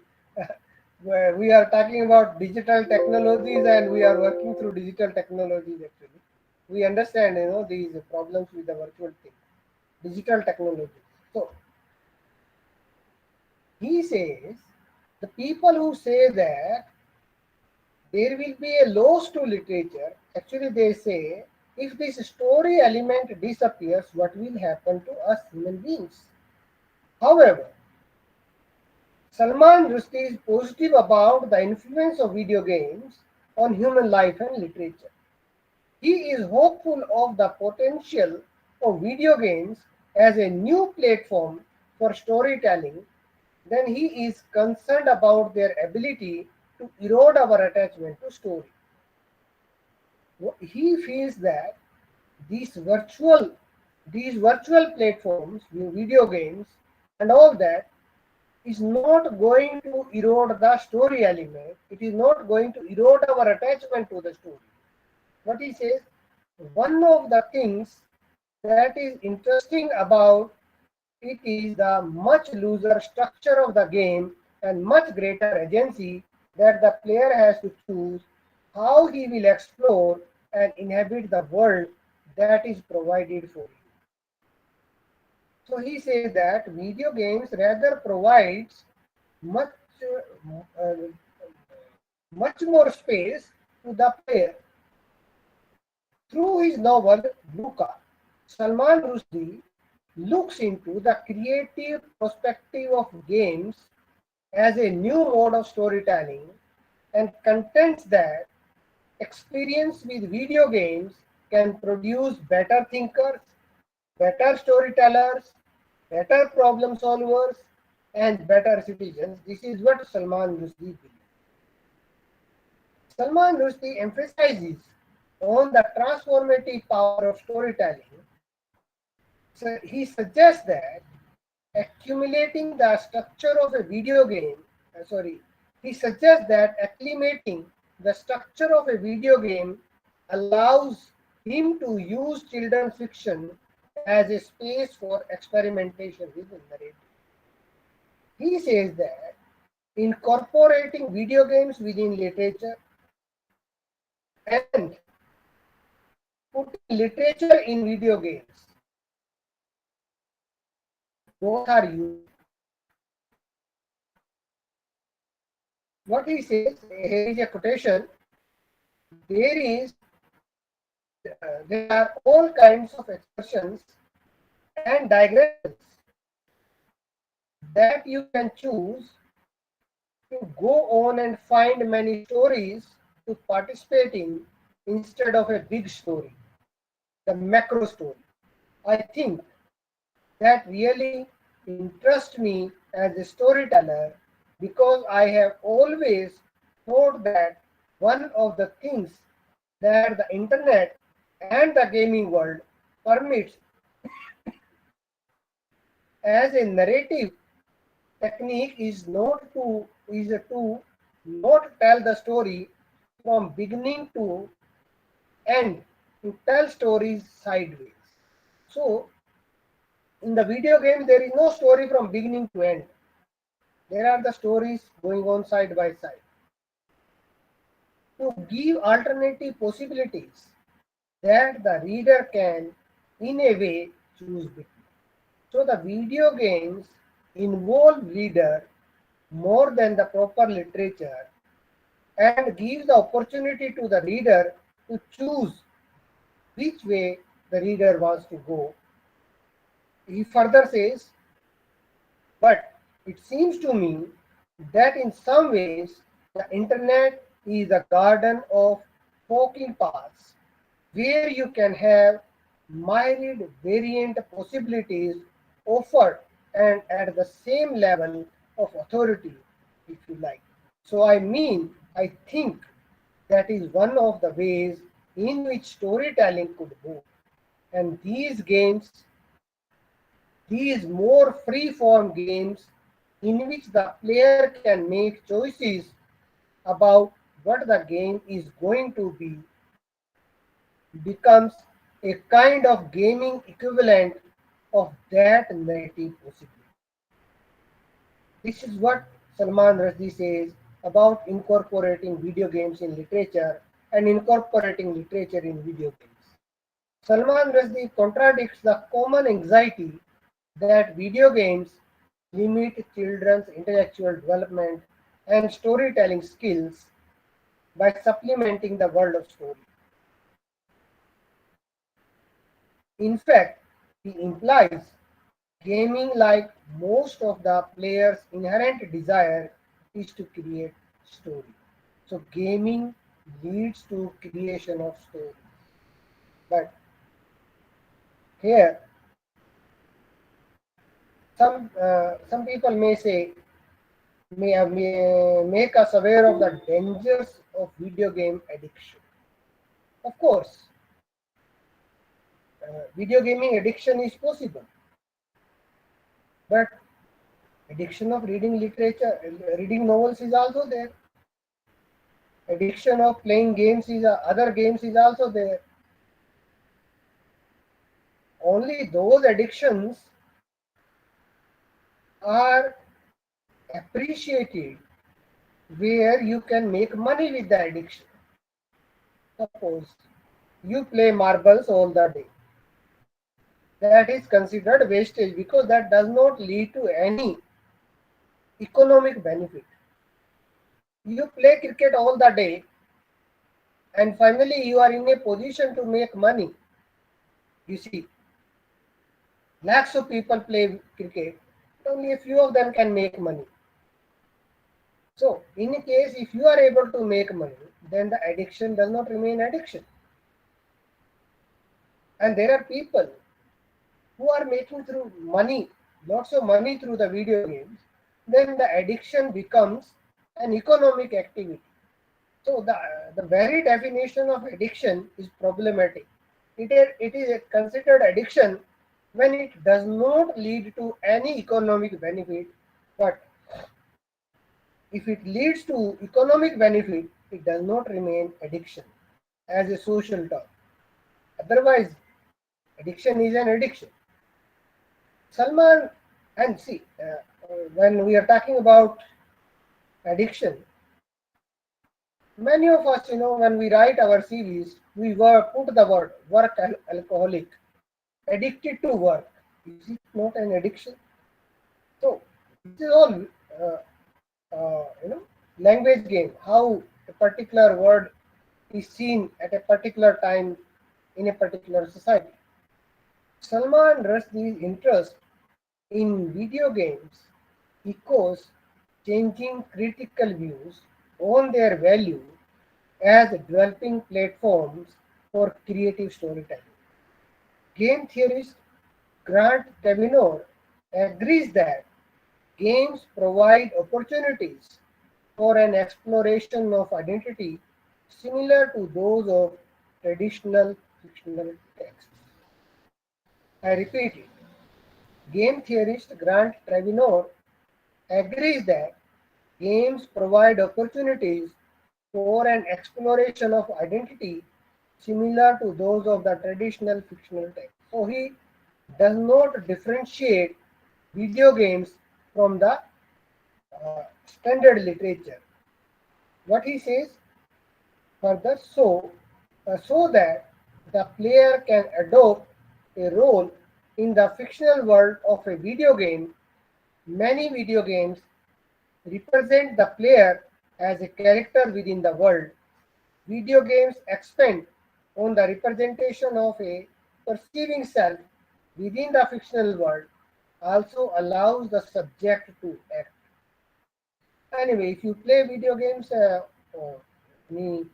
Where we are talking about digital technologies and we are working through digital technologies actually. We understand, these problems with the virtual thing, digital technology. So he says the people who say that there will be a loss to literature, actually they say if this story element disappears, what will happen to us human beings? However, Salman Rushdie is positive about the influence of video games on human life and literature. He is hopeful of the potential of video games as a new platform for storytelling. Then he is concerned about their ability to erode our attachment to story. He feels that these virtual these virtual platforms, video games, and all that is not going to erode the story element. It is not going to erode our attachment to the story. What he says, one of the things that is interesting about it is the much looser structure of the game and much greater agency that the player has to choose how he will explore and inhabit the world that is provided for you. So he says that video games rather provides much uh, much more space to the player. Through his novel Luca, Salman Rushdie looks into the creative perspective of games as a new mode of storytelling and contends that experience with video games can produce better thinkers, better storytellers, better problem solvers, and better citizens. This is what Salman Rushdie believes. Salman Rushdie emphasizes on the transformative power of storytelling. So he suggests that accumulating the structure of a video game, he suggests that acclimating the structure of a video game allows him to use children's fiction as a space for experimentation with the narrative. He says that incorporating video games within literature and putting literature in video games, both are useful. What he says, here is a quotation, there are all kinds of expressions and digressions that you can choose to go on and find many stories to participate in instead of a big story, the macro story. I think that really interests me as a storyteller because I have always thought that one of the things that the internet and the gaming world permits as a narrative technique is to not tell the story from beginning to end, to tell stories sideways. So in the video game there is no story from beginning to end. There are the stories going on side by side. To give alternative possibilities that the reader can in a way choose between. So the video games involve reader more than the proper literature and gives the opportunity to the reader to choose which way the reader wants to go. He further says, but it seems to me that in some ways the internet is a garden of forking paths where you can have myriad variant possibilities offered and at the same level of authority, if you like. So I think that is one of the ways in which storytelling could move. And these more free-form games in which the player can make choices about what the game is going to be becomes a kind of gaming equivalent of that narrative possibility. This is what Salman Rushdie says about incorporating video games in literature and incorporating literature in video games. Salman Rushdie contradicts the common anxiety that video games limit children's intellectual development and storytelling skills by supplementing the world of story. In fact, he implies gaming, like most of the player's inherent desire, is to create story. So gaming leads to creation of story. But here, some people may say, may make us aware of the dangers of video game addiction. Of course, video gaming addiction is possible, but addiction of reading literature, reading novels is also there. Addiction of playing games is other games is also there. Only those addictions are appreciated where you can make money with the addiction. Suppose You play marbles all the day. That is considered wastage because that does not lead to any economic benefit. You play cricket all the day and finally you are in a position to make money. You see, lakhs of people play cricket, but only a few of them can make money. So, in a case, if you are able to make money, then the addiction does not remain addiction. And there are people who are making through money, lots of money through the video games, then the addiction becomes an economic activity. So the very definition of addiction is problematic. It is considered addiction when it does not lead to any economic benefit, but if it leads to economic benefit, it does not remain addiction as a social term. Otherwise, addiction is an addiction. Salman, and see, when we are talking about addiction, many of us, when we write our CVs, we put the word work alcoholic, addicted to work. Is it not an addiction? So this is all, language game. How a particular word is seen at a particular time in a particular society. Salman Rushdie's interest in video games echoes changing critical views on their value as developing platforms for creative storytelling. Game theorist Grant Kavanaugh agrees that games provide opportunities for an exploration of identity similar to those of traditional fictional texts. I repeat it. Game theorist Grant Kavanaugh agrees that games provide opportunities for an exploration of identity similar to those of the traditional fictional text. So he does not differentiate video games from the standard literature. What he says further, so that the player can adopt a role in the fictional world of a video game. Many video games represent the player as a character within the world. Video games expand on the representation of a perceiving self within the fictional world, also allows the subject to act. Anyway, if you play video games, or me,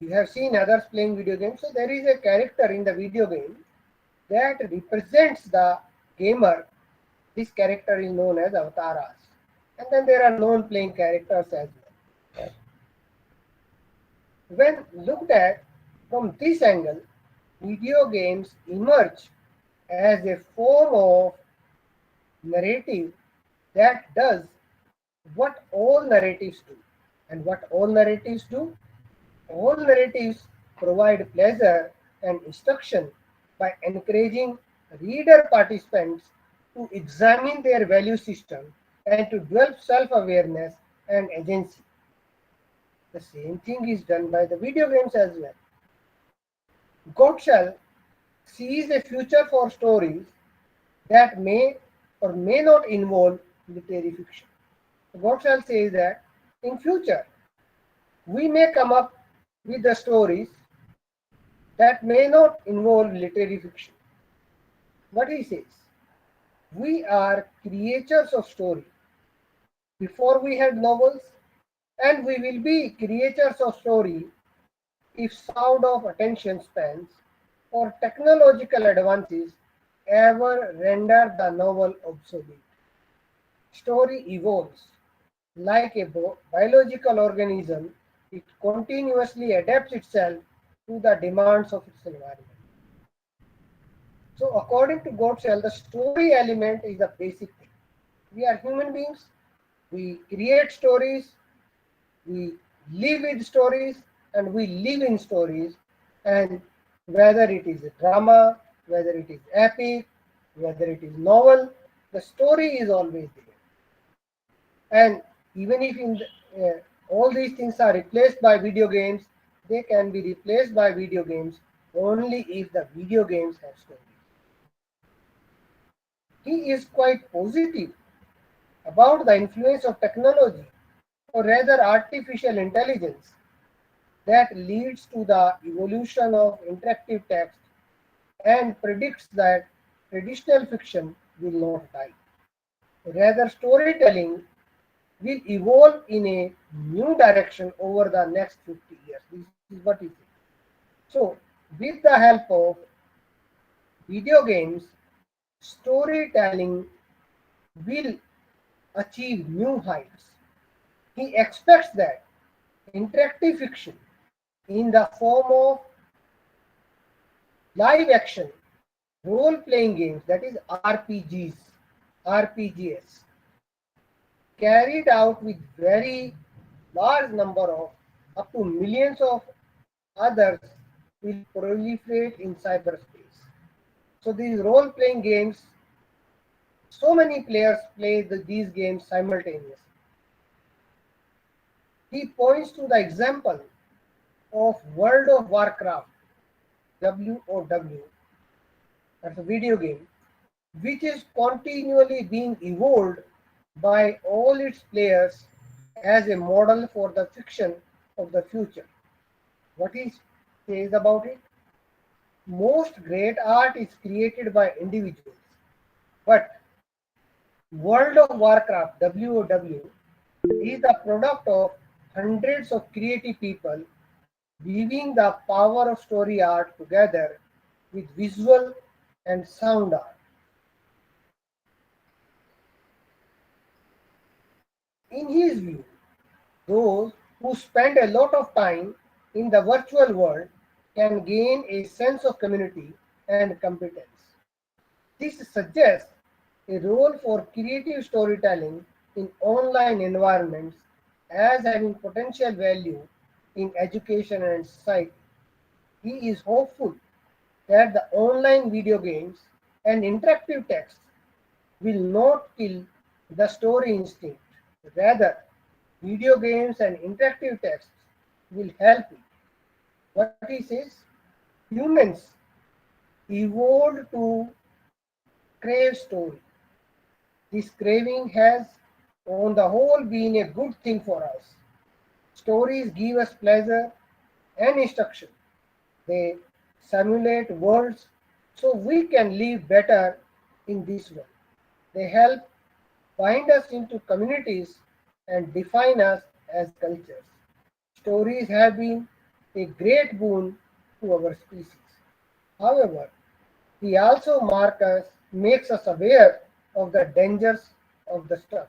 you have seen others playing video games, so there is a character in the video game that represents the gamer. This character is known as avatars. And then there are non-playing characters as well. When looked at from this angle, video games emerge as a form of narrative that does what all narratives do. And what all narratives do? All narratives provide pleasure and instruction by encouraging reader participants to examine their value system and to develop self-awareness and agency. The same thing is done by the video games as well. Gottschall sees a future for stories that may or may not involve literary fiction. Gottschall says that in future we may come up with the stories that may not involve literary fiction. What he says, we are creatures of story. Before we had novels, and we will be creators of story if sound of attention spans or technological advances ever render the novel obsolete. Story evolves. Like a biological organism, it continuously adapts itself to the demands of its environment. So according to Gottschall, the story element is the basic thing. We are human beings, we create stories, we live with stories, and we live in stories. And whether it is a drama, whether it is epic, whether it is novel, the story is always there. And even if all these things are replaced by video games, they can be replaced by video games only if the video games have stories. He is quite positive about the influence of technology, or rather artificial intelligence, that leads to the evolution of interactive text and predicts that traditional fiction will not die. Rather, storytelling will evolve in a new direction over the next 50 years. This is what he said. So, with the help of video games, storytelling will achieve new heights. He expects that interactive fiction in the form of live action role playing games, that is RPGs, carried out with very large number of up to millions of others, will proliferate in cyberspace. So these role playing games, so many players play these games simultaneously. He points to the example of World of Warcraft, WoW, that's a video game, which is continually being evolved by all its players as a model for the fiction of the future. What he says about it? Most great art is created by individuals, but World of Warcraft, WoW, is the product of hundreds of creative people weaving the power of story art together with visual and sound art. In his view, those who spend a lot of time in the virtual world can gain a sense of community and competence. This suggests a role for creative storytelling in online environments as having potential value in education and society. He is hopeful that the online video games and interactive text will not kill the story instinct. Rather, video games and interactive texts will help it. What he says? Humans evolved to crave story. This craving has, on the whole, been a good thing for us. Stories give us pleasure and instruction. They simulate worlds so we can live better in this world. They help bind us into communities and define us as cultures. Stories have been a great boon to our species. However, he also makes us aware of the dangers of the stuff,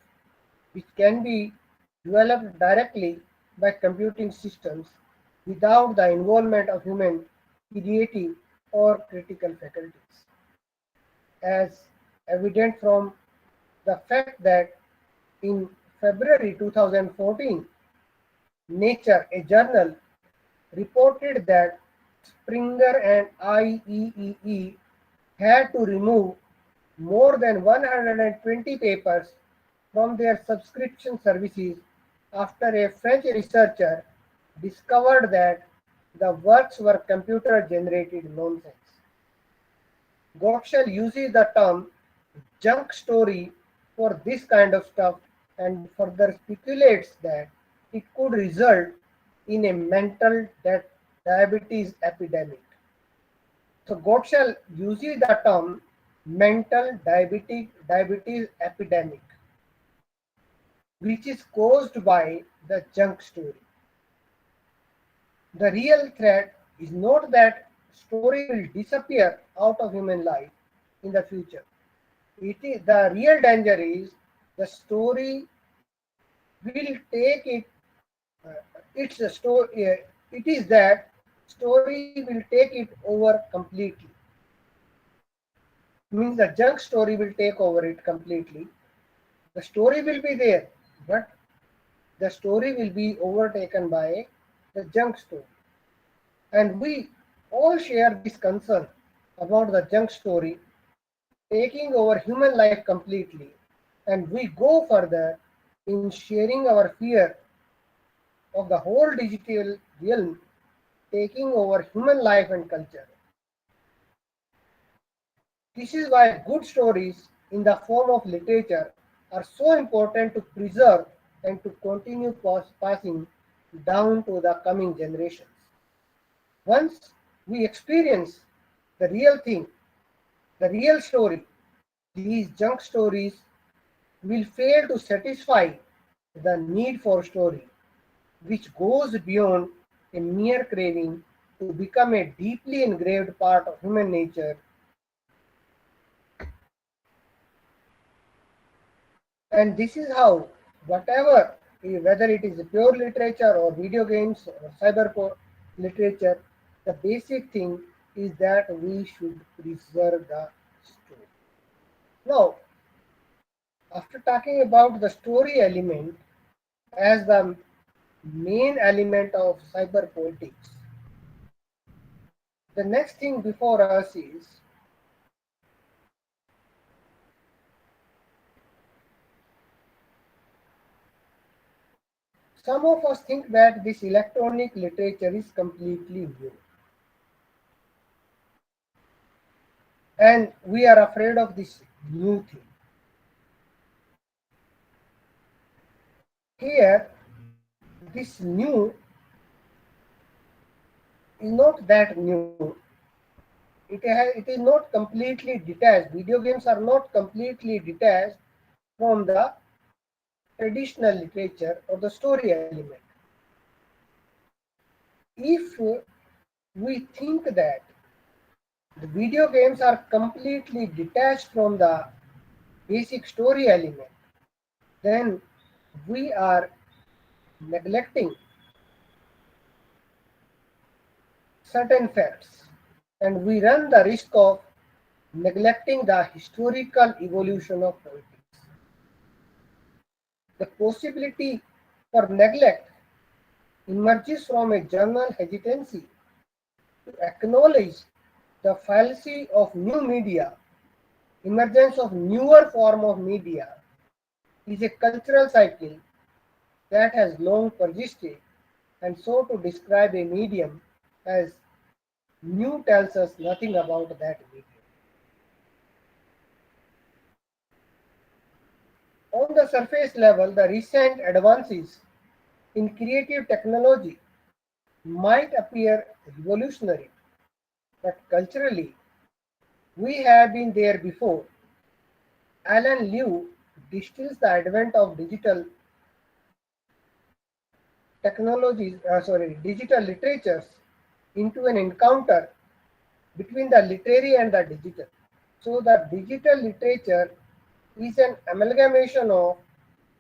which can be developed directly by computing systems without the involvement of human creative or critical faculties. As evident from the fact that in February 2014, Nature, a journal, reported that Springer and IEEE had to remove more than 120 papers from their subscription services after a French researcher discovered that the works were computer generated nonsense. Gottschall uses the term junk story for this kind of stuff and further speculates that it could result in a mental diabetes epidemic. So Gottschall uses the term mental diabetes epidemic, which is caused by the junk story. The real threat is not that story will disappear out of human life in the future. The real danger is the story will take its story. It is that story will take it over completely. Means the junk story will take over it completely. The story will be there, but the story will be overtaken by the junk story. And we all share this concern about the junk story taking over human life completely. And we go further in sharing our fear of the whole digital realm taking over human life and culture. This is why good stories in the form of literature are so important to preserve and to continue passing down to the coming generations. Once we experience the real thing, the real story, these junk stories will fail to satisfy the need for story, which goes beyond a mere craving to become a deeply engraved part of human nature. And this is how, whatever, whether it is pure literature or video games or literature, the basic thing is that we should preserve the story. Now, after talking about the story element as the main element of cyber politics, the next thing before us is some of us think that this electronic literature is completely new. And we are afraid of this new thing. Here, this new is not that new. It is not completely detached. Video games are not completely detached from the traditional literature or the story element. If we think that the video games are completely detached from the basic story element, then we are neglecting certain facts and we run the risk of neglecting the historical evolution of politics. The possibility for neglect emerges from a general hesitancy to acknowledge the fallacy of new media. Emergence of newer form of media is a cultural cycle that has long persisted, and so to describe a medium as new tells us nothing about that medium. On the surface level, the recent advances in creative technology might appear revolutionary, but culturally, we have been there before. Alan Liu distills the advent of digital literatures into an encounter between the literary and the digital. So the digital literature is an amalgamation of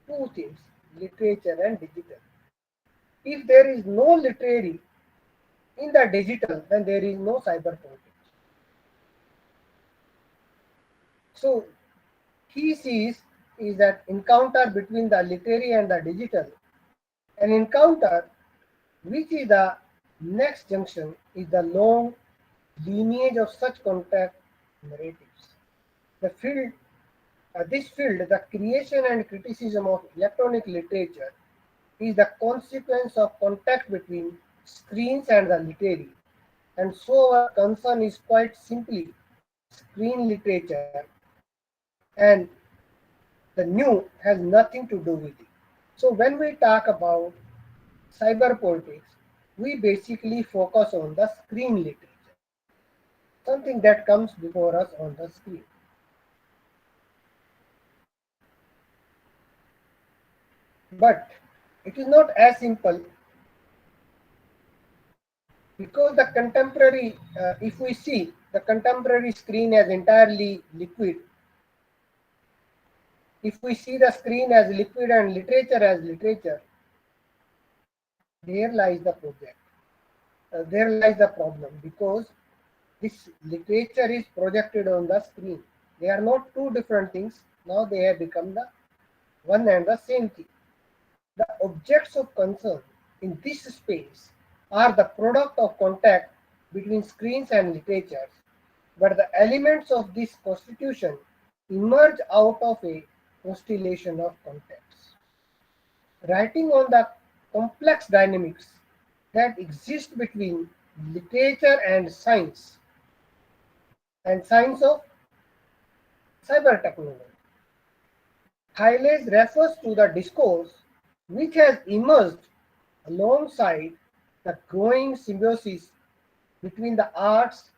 two things, literature and digital. If there is no literary in the digital, then there is no cyber politics. So he sees is that encounter between the literary and the digital. An encounter which is the next junction is the long lineage of such contact narratives. This field, the creation and criticism of electronic literature, is the consequence of contact between screens and the literary. And so our concern is quite simply screen literature, and the new has nothing to do with it. So when we talk about cyber politics, we basically focus on the screen literature, something that comes before us on the screen. But it is not as simple because the contemporary, if we see the contemporary screen as entirely liquid, if we see the screen as liquid and literature as literature, there lies the project. There lies the problem because this literature is projected on the screen. They are not two different things. Now they have become the one and the same thing. The objects of concern in this space are the product of contact between screens and literatures, but the elements of this constitution emerge out of a constellation of contexts. Writing on the complex dynamics that exist between literature and science of cyber technology. Thales refers to the discourse which has emerged alongside the growing symbiosis between the arts,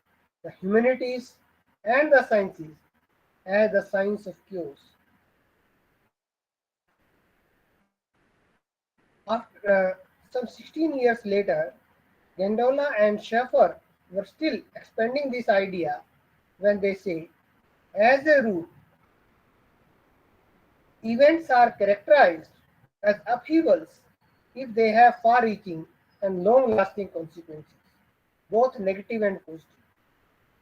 the humanities, and the sciences as the science of chaos. After some 16 years later, Gondola and Schaeffer were still expanding this idea when they say, as a rule, events are characterized as upheavals if they have far reaching and long lasting consequences, both negative and positive.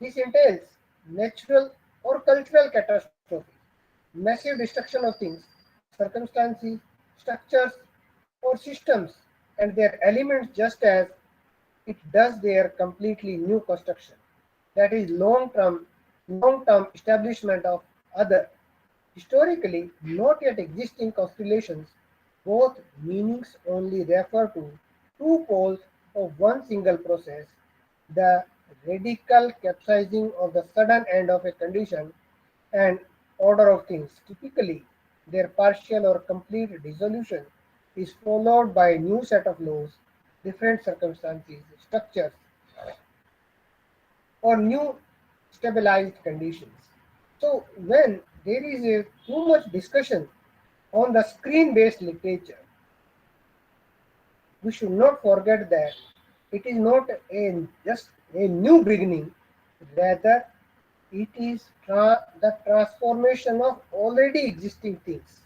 This entails natural or cultural catastrophe, massive destruction of things, circumstances, structures, or systems and their elements, just as it does their completely new construction. That is long-term establishment of other historically not yet existing constellations. Both meanings only refer to two poles of one single process, the radical capsizing of the sudden end of a condition and order of things. Typically, their partial or complete dissolution is followed by a new set of laws, different circumstances, structures, or new stabilized conditions. So when there is too much discussion on the screen-based literature, we should not forget that it is not just a new beginning, rather it is the transformation of already existing things.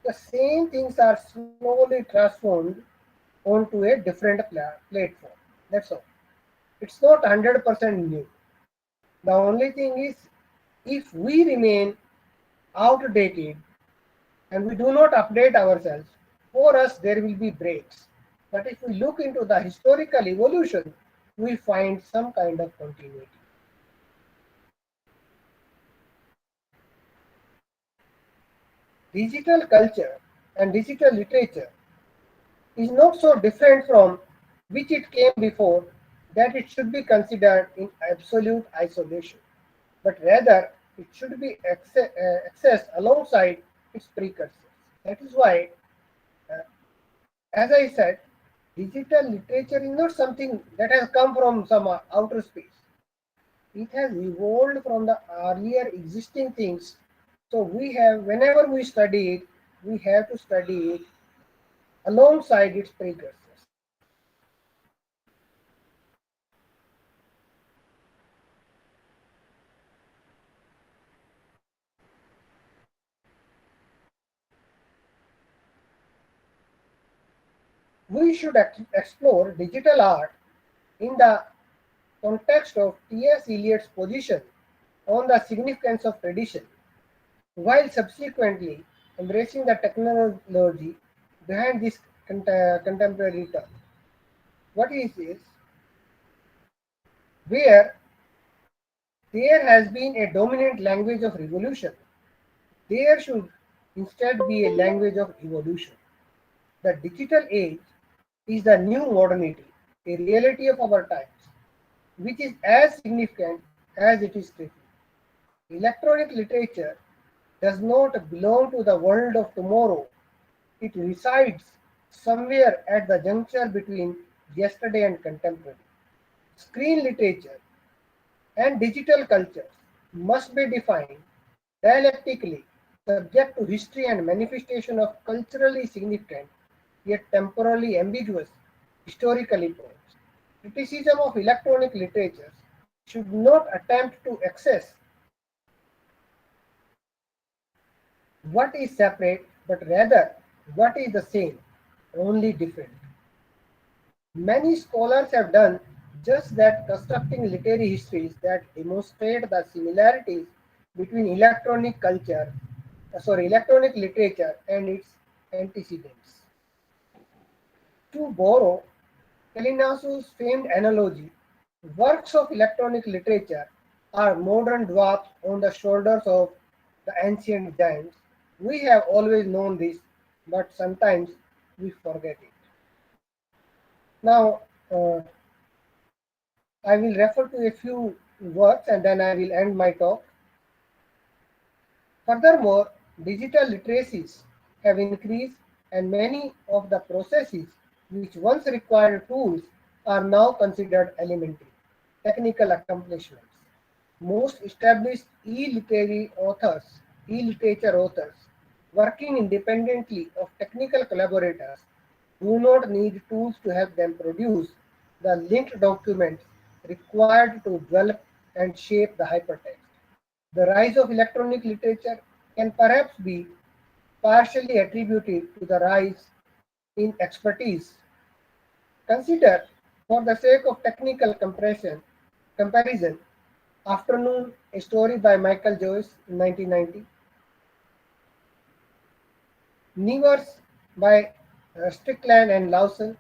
The same things are slowly transformed onto a different platform. That's all. It's not 100% new. The only thing is, if we remain outdated and we do not update ourselves, for us there will be breaks. But if we look into the historical evolution, we find some kind of continuity. Digital culture and digital literature is not so different from which it came before that it should be considered in absolute isolation, but rather it should be accessed alongside its precursors. That is why, uh, as I said, digital literature is not something that has come from some outer space. It has evolved from the earlier existing things. So whenever we study it, we have to study it alongside its precursors. We should explore digital art in the context of T.S. Eliot's position on the significance of tradition, while subsequently embracing the technology behind this contemporary term. What is this? Where there has been a dominant language of revolution, there should instead be a language of evolution. The digital age is the new modernity, a reality of our times, which is as significant as it is tricky. Electronic literature does not belong to the world of tomorrow. It resides somewhere at the juncture between yesterday and contemporary. Screen literature and digital cultures must be defined dialectically, subject to history and manifestation of culturally significant yet temporally ambiguous historical points. Criticism of electronic literatures should not attempt to access what is separate, but rather what is the same, only different. Many scholars have done just that, constructing literary histories that demonstrate the similarities between electronic literature and its antecedents. To borrow Kalinasu's famed analogy, works of electronic literature are modern dwarfs on the shoulders of the ancient giants. We have always known this, but sometimes we forget it. Now, I will refer to a few works and then I will end my talk. Furthermore, digital literacies have increased and many of the processes which once required tools are now considered elementary technical accomplishments. Most established e-literature authors working independently of technical collaborators do not need tools to help them produce the linked documents required to develop and shape the hypertext. The rise of electronic literature can perhaps be partially attributed to the rise in expertise. Consider, for the sake of technical comparison, Afternoon, a story by Michael Joyce in 1990, Nevers by Strickland and Lawson,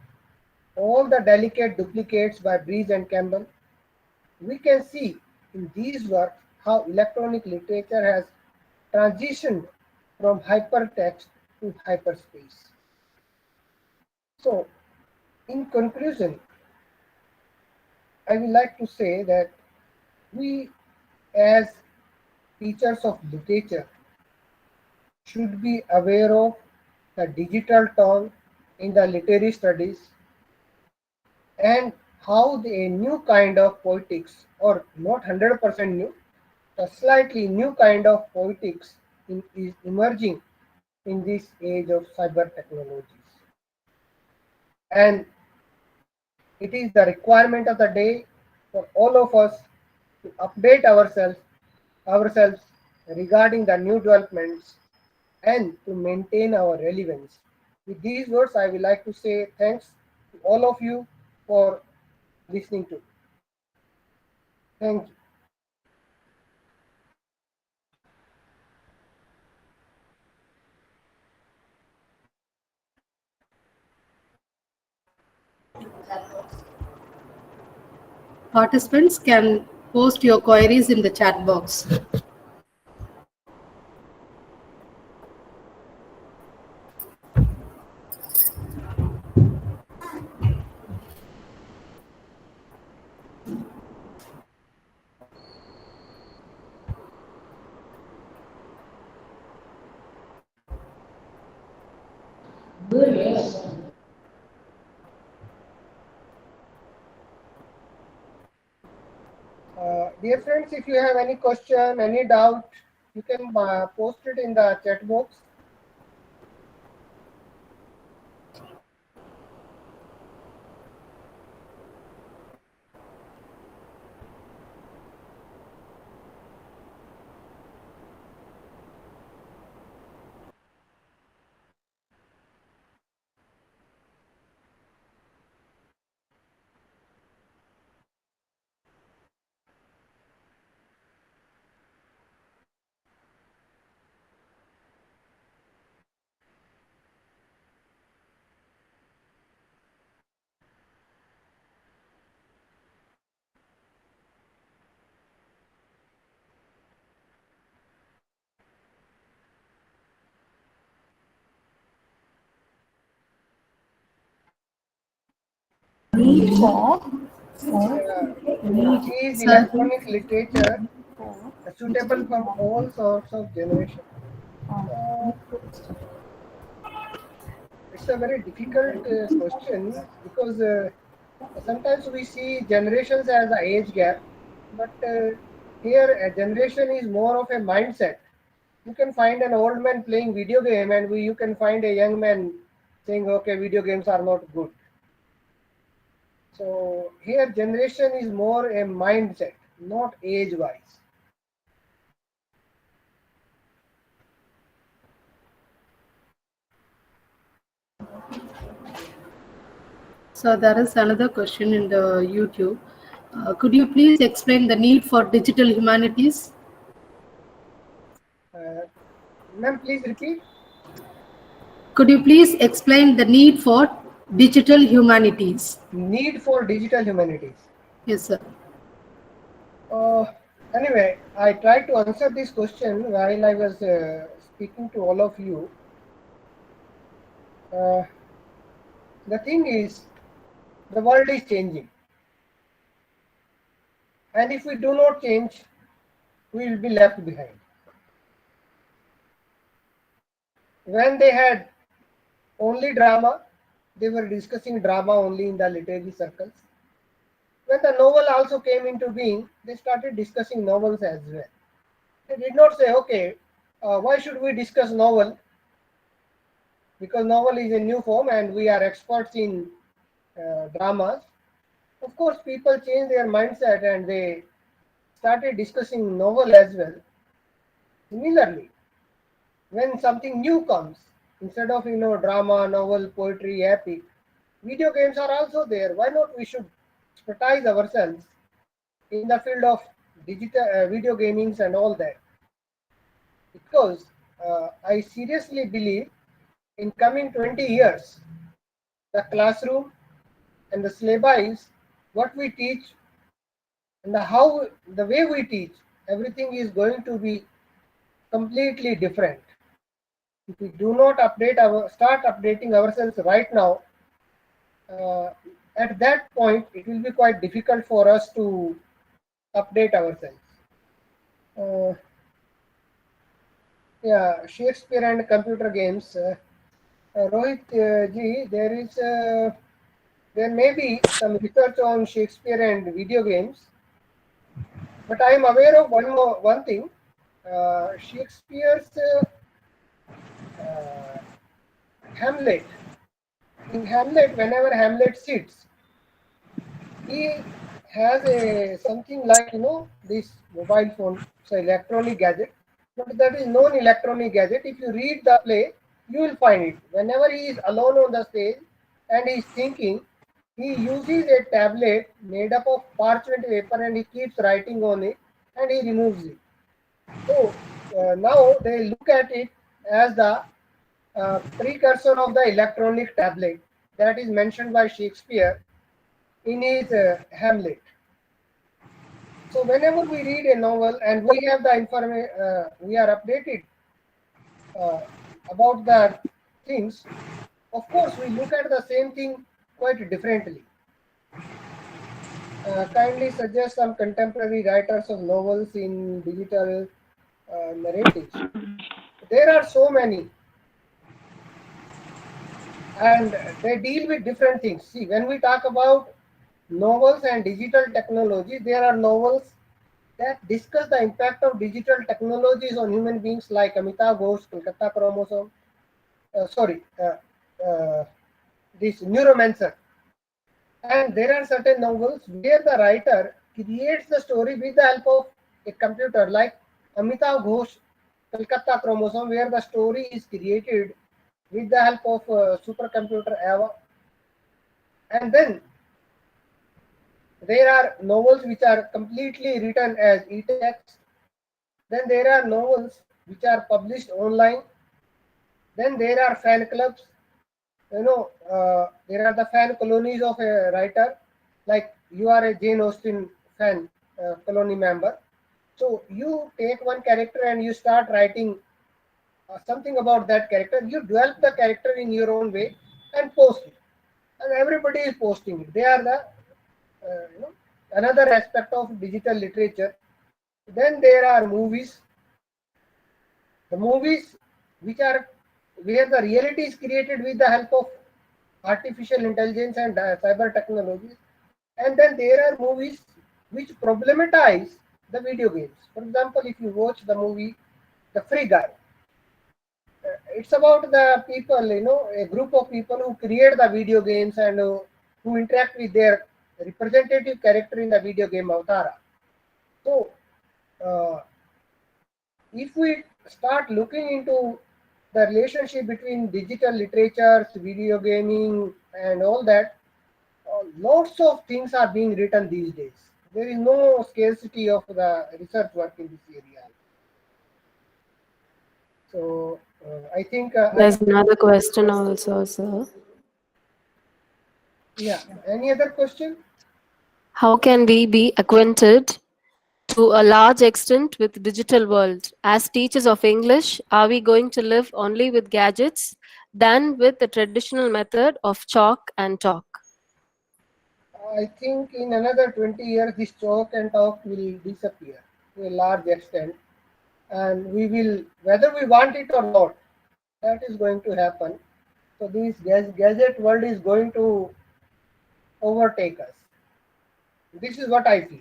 all the delicate duplicates by Breeze and Campbell. We can see in these works how electronic literature has transitioned from hypertext to hyperspace. So, in conclusion, I would like to say that we, as teachers of literature, should be aware of the digital tongue in the literary studies and how a new kind of poetics, or not 100% new, a slightly new kind of poetics is emerging in this age of cyber technologies. And it is the requirement of the day for all of us to update ourselves regarding the new developments and to maintain our relevance. With these words, I would like to say thanks to all of you for listening to. Thank you. Participants can post your queries in the chat box. Dear friends, if you have any question, any doubt, you can post it in the chat box. Is Sir, electronic literature suitable for all sorts of generations? Uh, it's a very difficult question because sometimes we see generations as an age gap, but here a generation is more of a mindset. You can find an old man playing video game, and you can find a young man saying, "Okay, video games are not good." So here, generation is more a mindset, not age-wise. so there is another question in the YouTube. Could you please explain the need for digital humanities? Uh, Ma'am, please repeat. Could you please explain the need for digital humanities? Need for digital humanities. Yes, sir. Uh, Anyway, I tried to answer this question while I was speaking to all of you. Uh, the thing is, the world is changing. And if we do not change, we will be left behind. When they had only drama, they were discussing drama only in the literary circles. When the novel also came into being, they started discussing novels as well. They did not say, okay, why should we discuss novel? Because novel is a new form and we are experts in dramas. Of course, people change their mindset and they started discussing novel as well. Similarly, when something new comes, instead of drama, novel, poetry, epic, video games are also there. Why not we should expertise ourselves in the field of digital video gamings and all that? Because I seriously believe in coming 20 years, the classroom and the syllabus, what we teach and the way we teach, everything is going to be completely different. If we do not start updating ourselves right now, uh, at that point it will be quite difficult for us to update ourselves. Uh, yeah, Shakespeare and computer games. Rohit ji, there may be some research on Shakespeare and video games, but I am aware of one thing. Shakespeare's Hamlet. In Hamlet, whenever Hamlet sits, he has a something like this mobile phone, it's an electronic gadget, but that is non-electronic gadget. If you read the play, you will find it. Whenever he is alone on the stage and he is thinking, he uses a tablet made up of parchment paper and he keeps writing on it and he removes it. So now they look at it as the precursor of the electronic tablet that is mentioned by Shakespeare in his Hamlet. So whenever we read a novel and we have the information, we are updated uh, about the things. Of course, we look at the same thing quite differently. Kindly suggest some contemporary writers of novels in digital narratives. There are so many, and they deal with different things. See, when we talk about novels and digital technology, there are novels that discuss the impact of digital technologies on human beings, like Amitav Ghosh, Kolkata Chromosome, this Neuromancer. And there are certain novels where the writer creates the story with the help of a computer, like Amitav Ghosh, Kolkata Chromosome, where the story is created with the help of supercomputer Ava. And then there are novels which are completely written as e-text. Then there are novels which are published online. Then there are fan clubs. There are the fan colonies of a writer, like you are a Jane Austen fan colony member. So you take one character and you start writing something about that character. You develop the character in your own way and post it, and everybody is posting it. They are the another aspect of digital literature. Then there are movies. The movies which are where the reality is created with the help of artificial intelligence and cyber technologies. And then there are movies which problematize the video games. For example, if you watch the movie The Free Guy, it's about the people, a group of people who create the video games and who interact with their representative character in the video game Avtara. So, if we start looking into the relationship between digital literatures, video gaming, and all that, lots of things are being written these days. There is no scarcity of the research work in this area. So I think There's another question also, sir. yeah. Any other question? How can we be acquainted to a large extent with digital world? As teachers of English, are we going to live only with gadgets than with the traditional method of chalk and talk? I think in another 20 years, this chalk and talk will disappear to a large extent, and we will, whether we want it or not, that is going to happen. So this gadget world is going to overtake us. This is what I feel.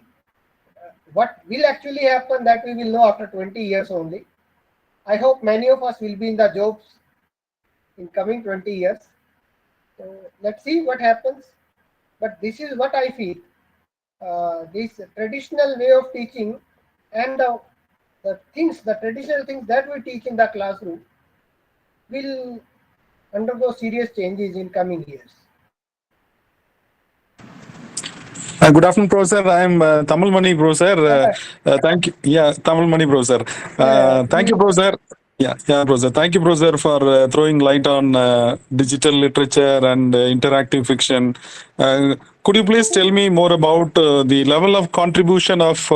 What will actually happen, that we will know after 20 years only. I hope many of us will be in the jobs in coming 20 years. So let's see what happens. But this is what I feel. This traditional way of teaching and the traditional things that we teach in the classroom will undergo serious changes in coming years. Good afternoon, Professor. I am Tamil Mani, Professor. Thank you. Yeah, Tamil Mani, Professor. Thank you, Professor. Yeah, Professor. Thank you, Professor, for throwing light on digital literature and interactive fiction. Could you please tell me more about the level of contribution of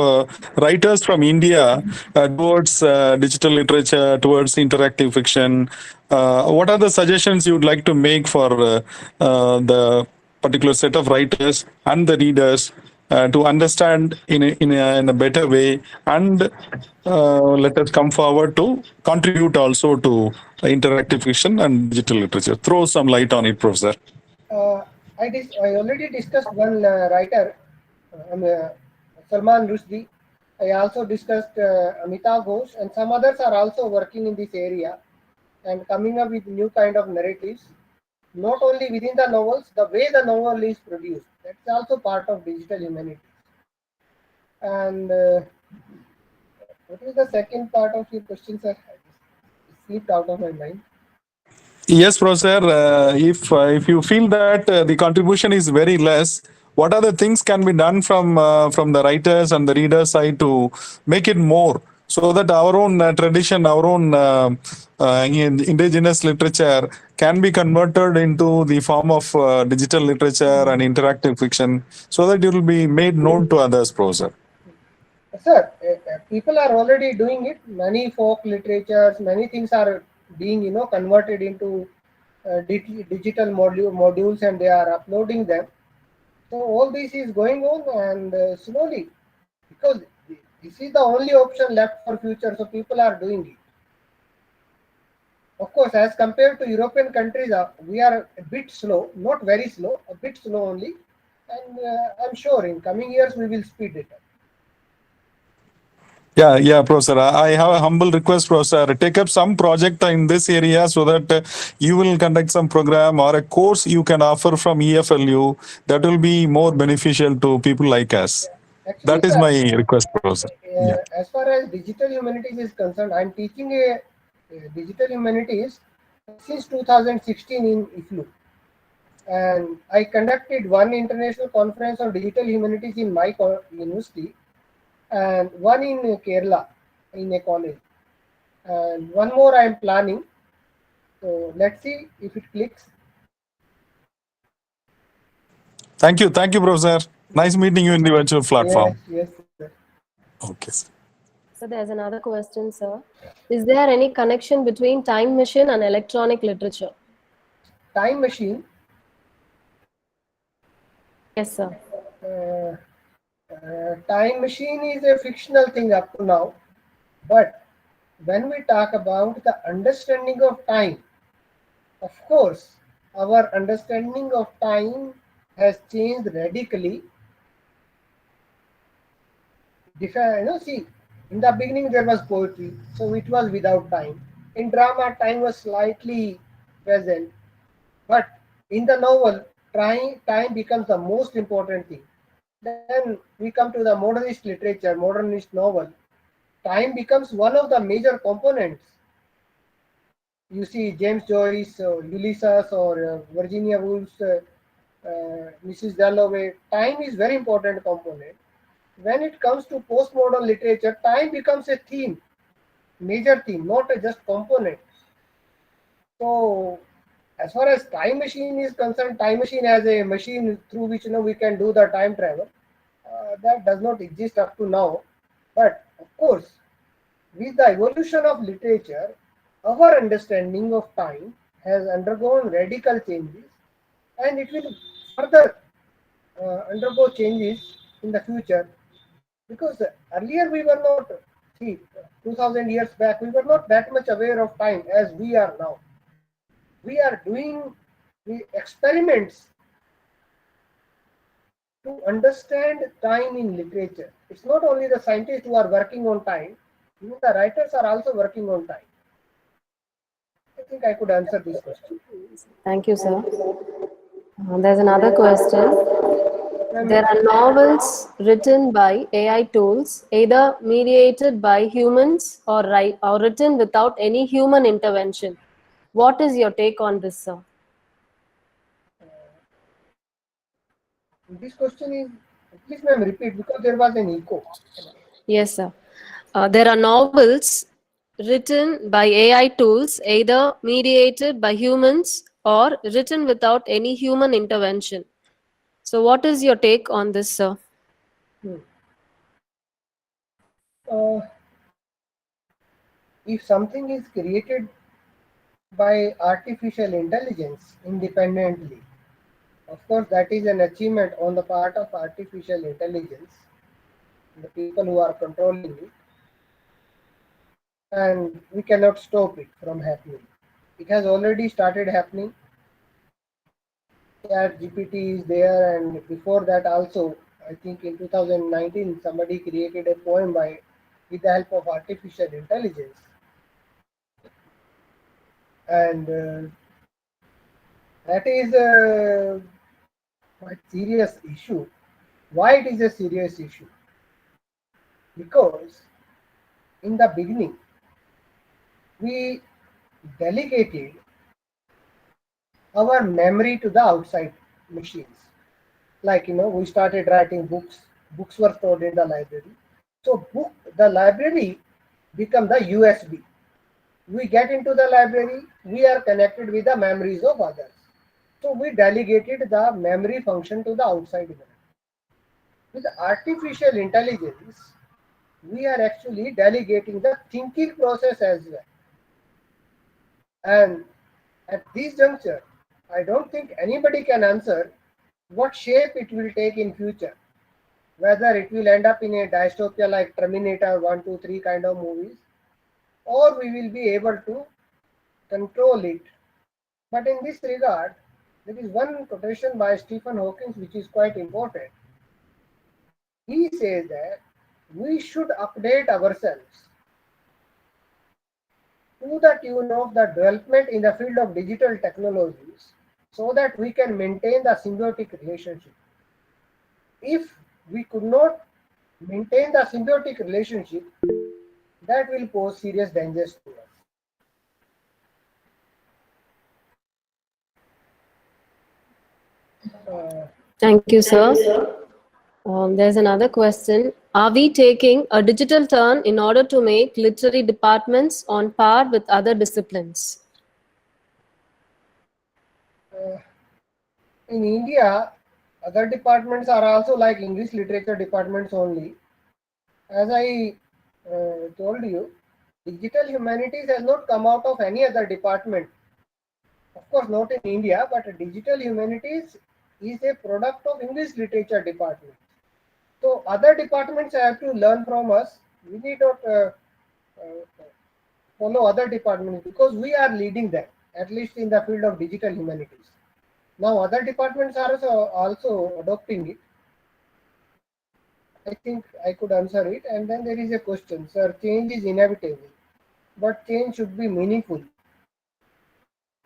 writers from India towards digital literature, towards interactive fiction? What are the suggestions you would like to make for the particular set of writers and the readers to understand in a better way, and let us come forward to contribute also to interactive fiction and digital literature. Throw some light on it, Professor. Uh, I already discussed one writer, Salman Rushdie. I also discussed Amita Ghosh, and some others are also working in this area and coming up with new kind of narratives. Not only within the novels, the way the novel is produced, that's also part of digital humanities. And what is the second part of your question, sir? It slipped out of my mind. Yes, Professor. If you feel that the contribution is very less, what are the things can be done from the writers and the readers side to make it more, so that our own tradition, our own indigenous literature can be converted into the form of digital literature and interactive fiction, so that it will be made known to others, Professor. Sir, people are already doing it. Many folk literatures, many things are being, converted into digital modules, and they are uploading them. So all this is going on, and slowly, because this is the only option left for future. So people are doing it. Of course, as compared to European countries, we are a bit slow, not very slow, a bit slow only. And I'm sure in coming years we will speed it up. Yeah, Professor. I have a humble request, Professor. Take up some project in this area so that you will conduct some program or a course you can offer from EFLU that will be more beneficial to people like us. Actually, That is sir, my request, Professor. Yeah. as far as digital humanities is concerned, I'm teaching a digital humanities since 2016 in IFLU. And I conducted one international conference on digital humanities in my university, and one in Kerala in a college, and one more I am planning. So let's see if it clicks. Thank you, Professor. Nice meeting you in the virtual platform. Yes, sir. Okay, sir. So there's another question, sir. Is there any connection between time machine and electronic literature? Time machine. Yes, sir. Time machine is a fictional thing up to now, but when we talk about the understanding of time, of course, our understanding of time has changed radically. See, in the beginning there was poetry, so it was without time. In drama, time was slightly present, but in the novel, time becomes the most important thing. Then we come to the modernist literature, modernist novel. Time becomes one of the major components. You see James Joyce, Ulysses, or Virginia Woolf's Mrs. Dalloway. Time is very important component. When it comes to postmodern literature, time becomes a theme, major theme, not a just component. So, as far as time machine is concerned, time machine as a machine through which we can do the time travel, that does not exist up to now. But of course, with the evolution of literature, our understanding of time has undergone radical changes, and it will further undergo changes in the future, because earlier we were not, see, 2000 years back, we were not that much aware of time as we are now. We are doing the experiments to understand time in literature. It's not only the scientists who are working on time, even the writers are also working on time. I think I could answer this question. Thank you, sir. There's another question. There are novels written by AI tools, either mediated by humans or written without any human intervention. What is your take on this, sir? This question is, please ma'am repeat, because there was an echo. Yes, sir. There are novels written by AI tools, either mediated by humans or written without any human intervention. So, what is your take on this, sir? Uh, if something is created by artificial intelligence independently, of course, that is an achievement on the part of artificial intelligence, the people who are controlling it, and we cannot stop it from happening. It has already started happening. Chat GPT is there, and before that also, I think in 2019, somebody created a poem with the help of artificial intelligence, and that is a quite serious issue. Why it is a serious issue? Because in the beginning, we delegated our memory to the outside machines. Like, we started writing books. Books were stored in the library. So the library become the USB. We get into the library, we are connected with the memories of others. So we delegated the memory function to the outside world. With artificial intelligence, we are actually delegating the thinking process as well. And at this juncture, I don't think anybody can answer what shape it will take in future. Whether it will end up in a dystopia like Terminator 1, 2, 3 kind of movies, or we will be able to control it. But in this regard, there is one quotation by Stephen Hawking which is quite important. He says that we should update ourselves to the tune of the development in the field of digital technologies so that we can maintain the symbiotic relationship. If we could not maintain the symbiotic relationship, that will pose serious dangers to us. Thank you, sir. There's another question. Are we taking a digital turn in order to make literary departments on par with other disciplines? In India, other departments are also like English literature departments only. As I told you, digital humanities has not come out of any other department. Of course, not in India, but digital humanities is a product of English literature department. So other departments have to learn from us. We need not follow other departments because we are leading them, at least in the field of digital humanities. Now other departments are also adopting it. I think I could answer it. And then there is a question, sir, change is inevitable, but change should be meaningful.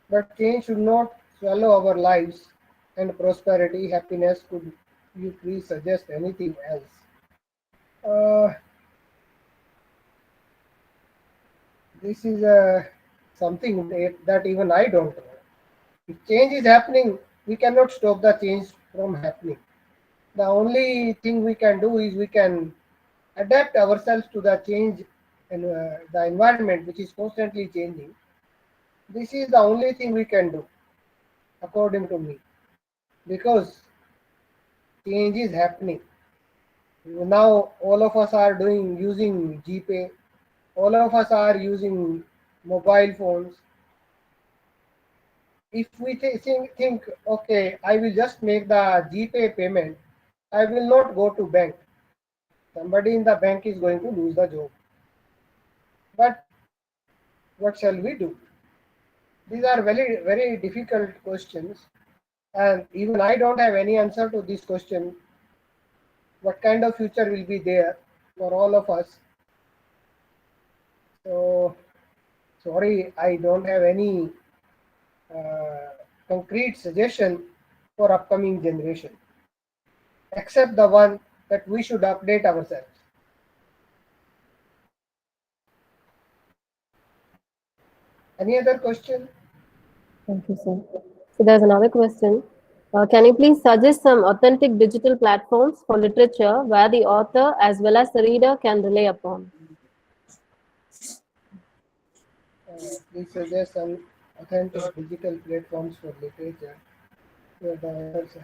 But change should not swallow our lives and prosperity, happiness. Could you please suggest anything else? This is something that even I don't know. If change is happening, we cannot stop the change from happening. The only thing we can do is we can adapt ourselves to the change and the environment which is constantly changing. This is the only thing we can do, according to me, because change is happening. Now all of us are using GPay. All of us are using mobile phones. If we think, okay, I will just make the GPay payment I will not go to bank. Somebody in the bank is going to lose the job. But what shall we do? These are very difficult questions, and even I don't have any answer to this question. What kind of future will be there for all of us? So sorry, I don't have any concrete suggestion for upcoming generation, except the one that we should update ourselves. Any other question? Thank you, sir. So there's another question. Can you please suggest some authentic digital platforms for literature where the author as well as the reader can rely upon? Please suggest some authentic digital platforms for literature where the authors.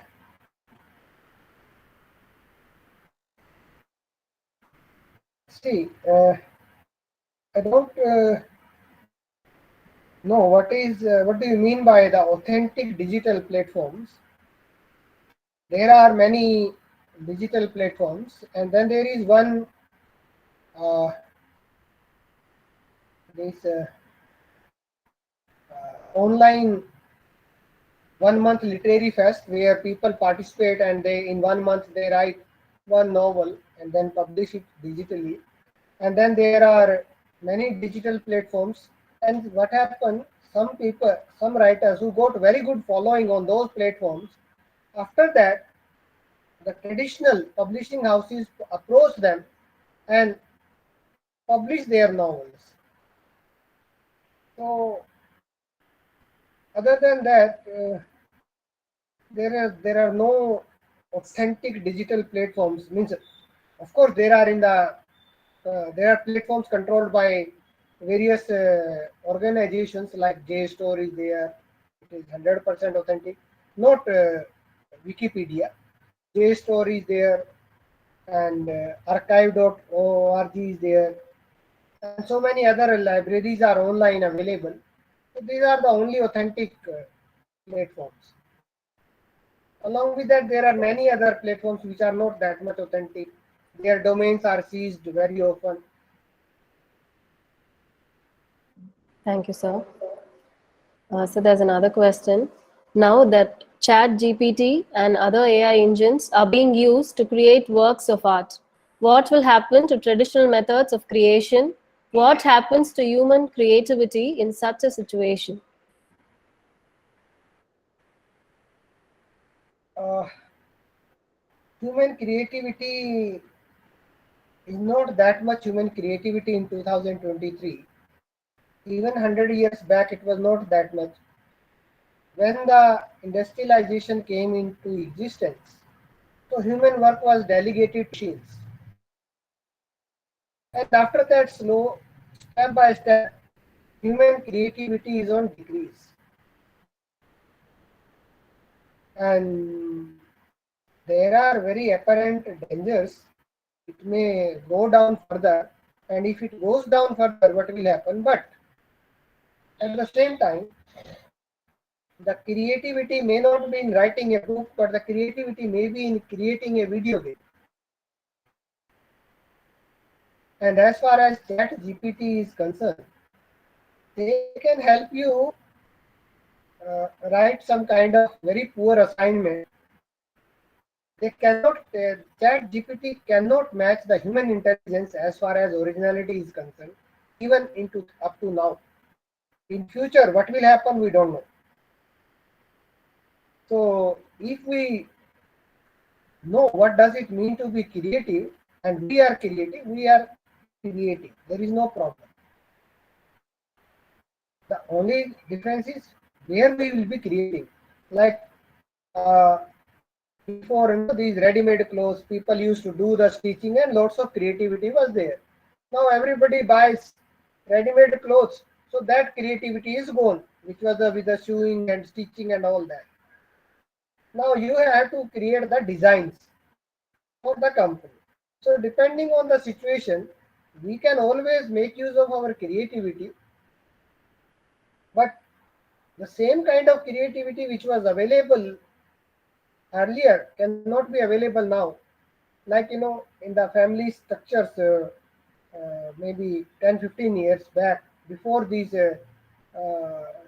See, I don't know what do you mean by the authentic digital platforms. There are many digital platforms, and then there is one this online 1 month literary fest where people participate and they in 1 month they write one novel and then publish it digitally. And then there are many digital platforms. And what happened? Some people, some writers who got very good following on those platforms. After that, the traditional publishing houses approach them and publish their novels. So, other than that, there are no authentic digital platforms. Means, of course, there are platforms controlled by various organizations like JSTOR is there. It is 100% authentic, not Wikipedia. JSTOR is there, and archive.org is there, and so many other libraries are online available. So these are the only authentic platforms. Along with that, there are many other platforms which are not that much authentic. Their domains are seized very often. Thank you, sir. So there's another question. Now that Chat GPT and other AI engines are being used to create works of art, what will happen to traditional methods of creation? What happens to human creativity in such a situation? Human creativity is not that much human creativity in 2023. Even 100 years back, it was not that much. When the industrialization came into existence, so human work was delegated to machines. And after that, step by step, human creativity is on decrease. And there are very apparent dangers. It may go down further, and if it goes down further, what will happen? But at the same time, the creativity may not be in writing a book, but the creativity may be in creating a video game. And as far as Chat GPT is concerned, they can help you write some kind of very poor assignment. They cannot, Chat GPT cannot match the human intelligence as far as originality is concerned, even up to now. In future, what will happen, we don't know. So, if we know what does it mean to be creative, and we are creative, we are creating. There is no problem. The only difference is where we will be creating. Like before, these ready-made clothes, people used to do the stitching, and lots of creativity was there. Now everybody buys ready-made clothes, so that creativity is gone, which was with the sewing and stitching and all that. Now you have to create the designs for the company. So depending on the situation, we can always make use of our creativity, but the same kind of creativity which was available earlier cannot be available now. Like, in the family structures, maybe 10-15 years back, before these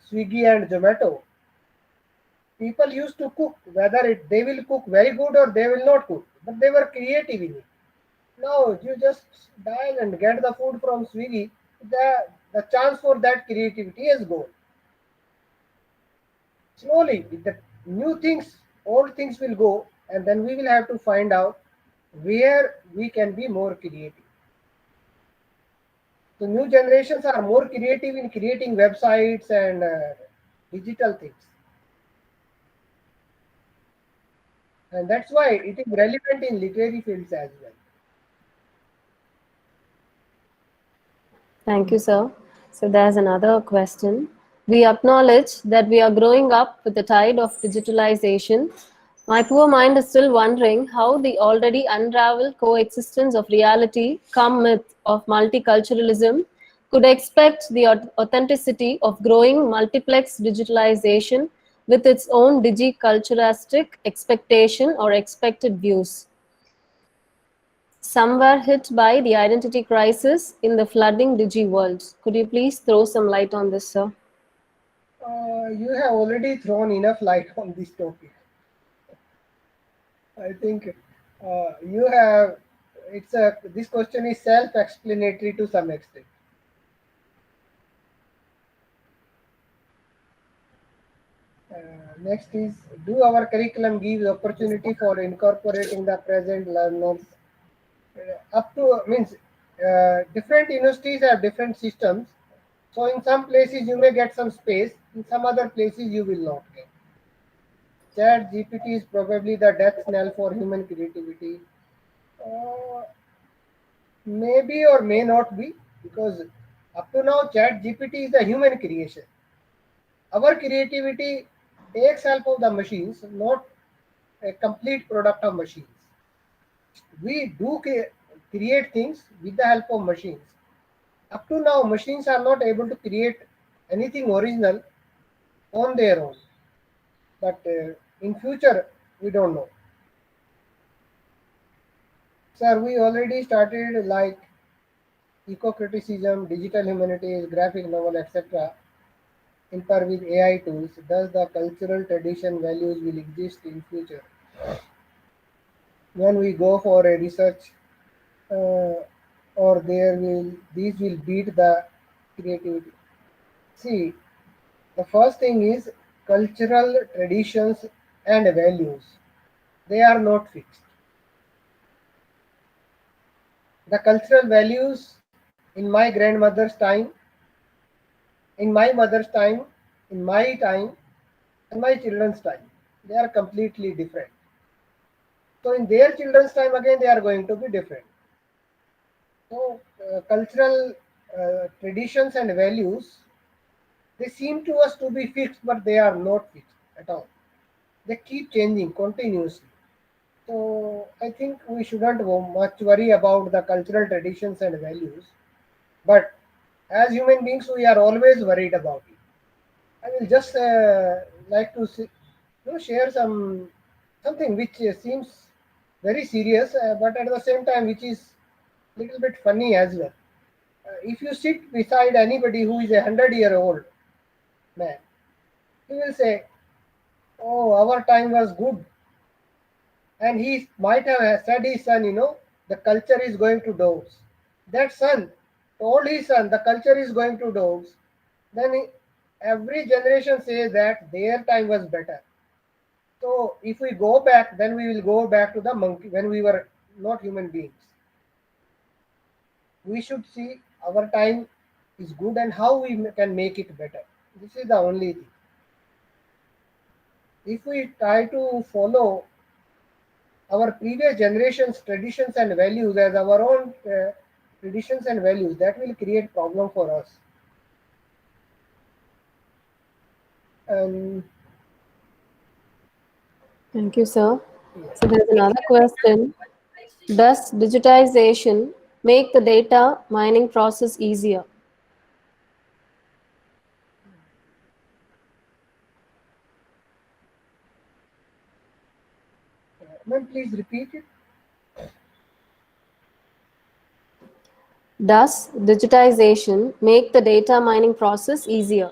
Swiggy and Zomato, people used to cook, whether they will cook very good or they will not cook, but they were creative in it. Now you just dial and get the food from Swiggy, the chance for that creativity is gone. Slowly, with the new things, old things will go, and then we will have to find out where we can be more creative. So new generations are more creative in creating websites and digital things, and that's why it is relevant in literary fields as well. Thank you, sir. So there's another question. We acknowledge that we are growing up with the tide of digitalization. My poor mind is still wondering how the already unraveled coexistence of reality, come myth of multiculturalism, could expect the authenticity of growing multiplex digitalization with its own digiculturalistic expectation or expected views. Some were hit by the identity crisis in the flooding digi world. Could you please throw some light on this, sir? You have already thrown enough light on this topic. I think you have. This question is self-explanatory to some extent. Next is, do our curriculum gives opportunity for incorporating the present learners? Up to means different universities have different systems. So in some places you may get some space, in some other places you will not get. Chat GPT is probably the death knell for human creativity. Uh, Maybe or may not be, because up to now Chat GPT is a human creation. Our creativity takes help of the machines, not a complete product of machines. We do create things with the help of machines. Up to now, machines are not able to create anything original on their own. But in future, we don't know. Sir, we already started like eco-criticism, digital humanities, graphic novel, etc. in par with AI tools. Thus, the cultural tradition values will exist in future. When we go for a research, uh, or these will beat the creativity. See, the first thing is cultural traditions and values. They are not fixed. The cultural values in my grandmother's time, in my mother's time, in my time, and my children's time, they are completely different. So in their children's time again, they are going to be different. So cultural traditions and values, they seem to us to be fixed, but they are not fixed at all. They keep changing continuously. So I think we shouldn't much worry about the cultural traditions and values. But as human beings, we are always worried about it. I will just like to share something which seems very serious, but at the same time, which is a little bit funny as well. If you sit beside anybody who is 100-year-old man, he will say, "Oh, our time was good," and he might have said his son, the culture is going to dogs. That son told his son, the culture is going to dogs. Then every generation says that their time was better. So if we go back, then we will go back to the monkey when we were not human beings. We should see our time is good and how we can make it better. This is the only thing. If we try to follow our previous generations' traditions and values as our own traditions and values, that will create problem for us. And Thank you, sir. yeah. So there's another question. Does digitization make the data mining process easier? Ma'am, please repeat it. Does digitization make the data mining process easier?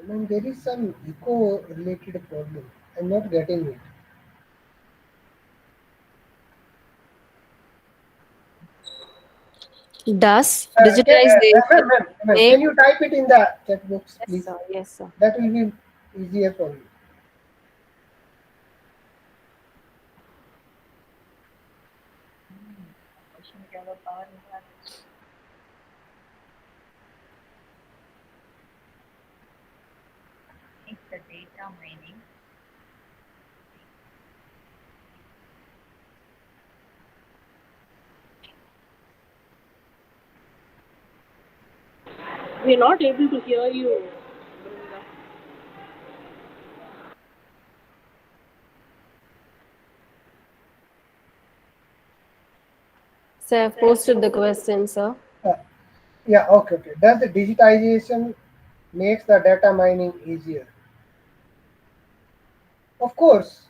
Ma'am, there is some echo-related problem. I'm not getting it. Does Ma'am, digitization ma'am, make... can you type it in the chat box, Yes, please? sir. Yes, sir. That will be easier for you. It's the data mining. We're not able to hear you, Brinda. So I've posted the question, sir. Yeah, okay, okay. Does the digitization makes the data mining easier? Of course,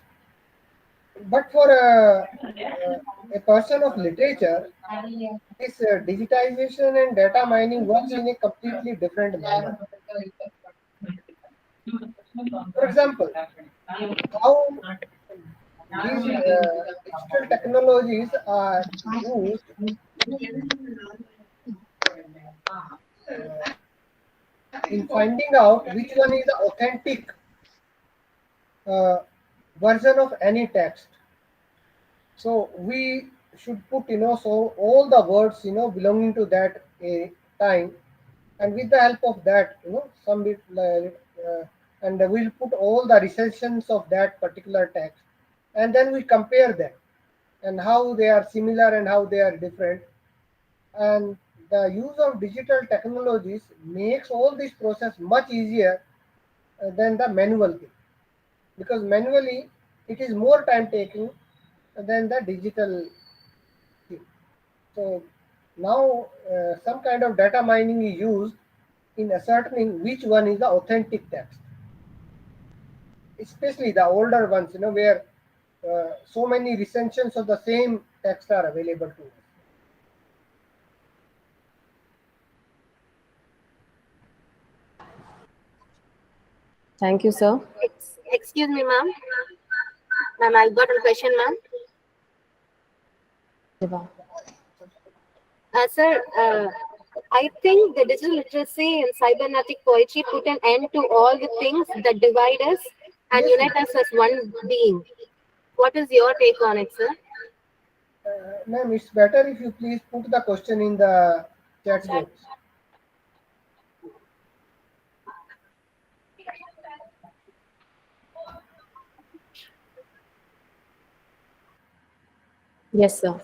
but for a person of literature, this digitization and data mining works in a completely different manner. For example, how these digital technologies are used in finding out which one is the authentic uh, version of any text. So we should put, so all the words, belonging to that time, and with the help of that, some bit, and we'll put all the recessions of that particular text, and then we compare them and how they are similar and how they are different. And the use of digital technologies makes all this process much easier than the manual thing, because manually it is more time taking than the digital thing. So now some kind of data mining is used in ascertaining which one is the authentic text, especially the older ones, where so many recensions of the same text are available to us. Thank you, sir. Excuse me, ma'am. Ma'am, I've got a question, ma'am. Sir, I think the digital literacy and cybernetic poetry put an end to all the things that divide us and Yes, unite us as one being. What is your take on it, sir? ma'am, it's better if you please put the question in the chat box. Yes, sir.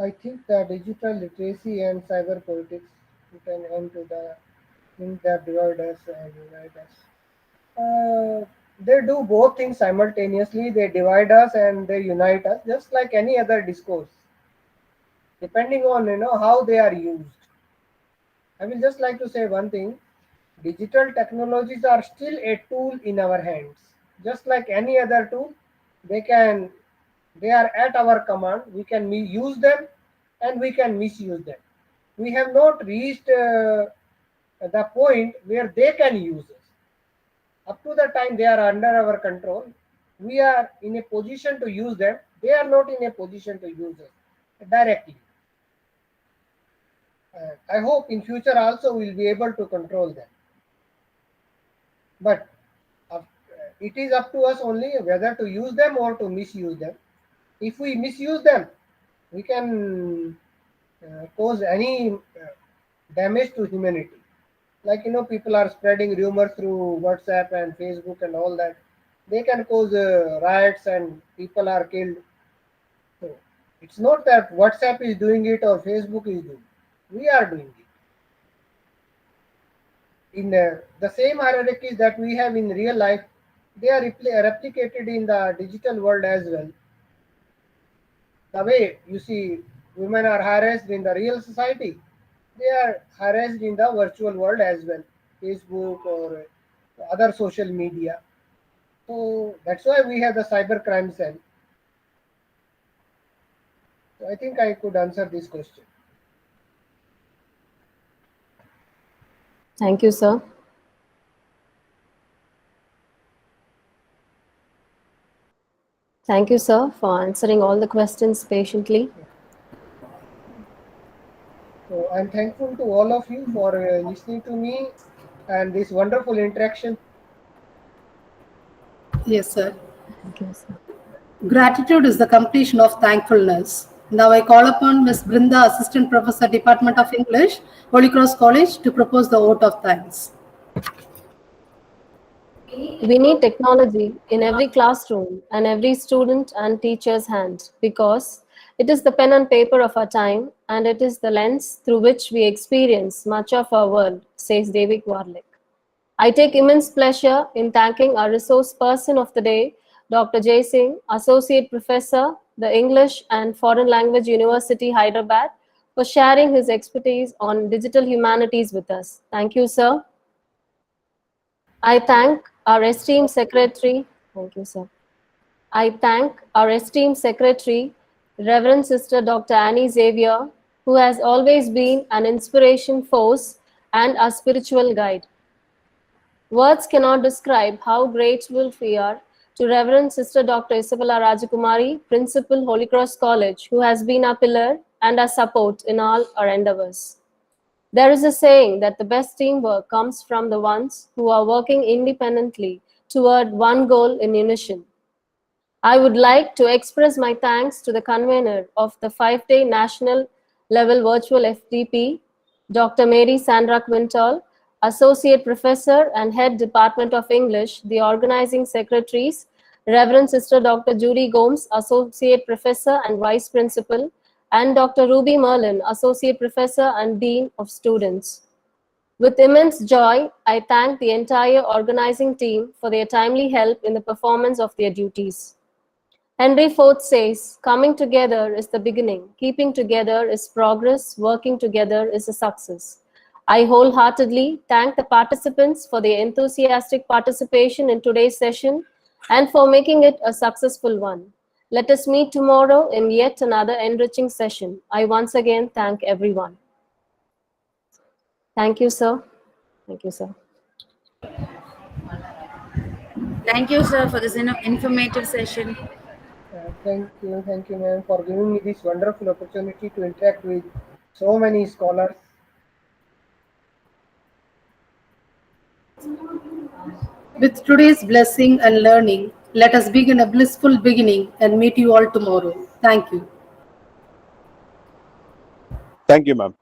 I think the digital literacy and cyber politics put an end to the things that divide us and unite us. They do both things simultaneously. They divide us and they unite us, just like any other discourse, depending on how they are used. I will just like to say one thing: digital technologies are still a tool in our hands, just like any other tool. They can, they are at our command. We can use them, and we can misuse them. We have not reached the point where they can use us. Up to the time they are under our control, we are in a position to use them. They are not in a position to use us directly. I hope in future also we'll be able to control them. But it is up to us only whether to use them or to misuse them. If we misuse them, we can cause any damage to humanity. Like, people are spreading rumors through WhatsApp and Facebook and all that. They can cause riots and people are killed. So it's not that WhatsApp is doing it or Facebook is doing it. We are doing it. In the same hierarchies that we have in real life, they are replicated in the digital world as well. The way you see women are harassed in the real society, they are harassed in the virtual world as well, Facebook or other social media. So that's why we have the cyber crime cell. So I think I could answer this question. Thank you, sir. Thank you, sir, for answering all the questions patiently. So I'm thankful to all of you for listening to me and this wonderful interaction. Yes, sir. Thank you, sir. Gratitude is the completion of thankfulness. Now I call upon Ms. Brinda, Assistant Professor, Department of English, Holy Cross College, to propose the vote of thanks. We need technology in every classroom and every student and teacher's hand because it is the pen and paper of our time and it is the lens through which we experience much of our world, says David Warlick. I take immense pleasure in thanking our resource person of the day, Dr. Jay Singh, Associate Professor, the English and Foreign Language University, Hyderabad, for sharing his expertise on digital humanities with us. Thank you, sir. I thank our esteemed secretary. Thank you, sir. I thank our esteemed secretary, Reverend Sister Dr. Annie Xavier, who has always been an inspiration force and a spiritual guide. Words cannot describe how grateful we are to Reverend Sister Dr. Isabella Rajakumari, Principal, Holy Cross College, who has been our pillar and our support in all our endeavors. There is a saying that the best teamwork comes from the ones who are working independently toward one goal in unison. I would like to express my thanks to the convener of the 5-day national level virtual FDP, Dr. Mary Sandra Quintal, Associate Professor and Head Department of English, the organizing secretaries, Reverend Sister Dr. Judy Gomes, Associate Professor and Vice Principal, and Dr. Ruby Merlin, Associate Professor and Dean of Students. With immense joy, I thank the entire organizing team for their timely help in the performance of their duties. Henry Ford says, coming together is the beginning, keeping together is progress, working together is a success. I wholeheartedly thank the participants for their enthusiastic participation in today's session and for making it a successful one. Let us meet tomorrow in yet another enriching session. I once again thank everyone. Thank you, sir. Thank you, sir. Thank you, sir, for this informative session. Thank you, ma'am, for giving me this wonderful opportunity to interact with so many scholars. With today's blessing and learning, let us begin a blissful beginning and meet you all tomorrow. Thank you. Thank you, ma'am.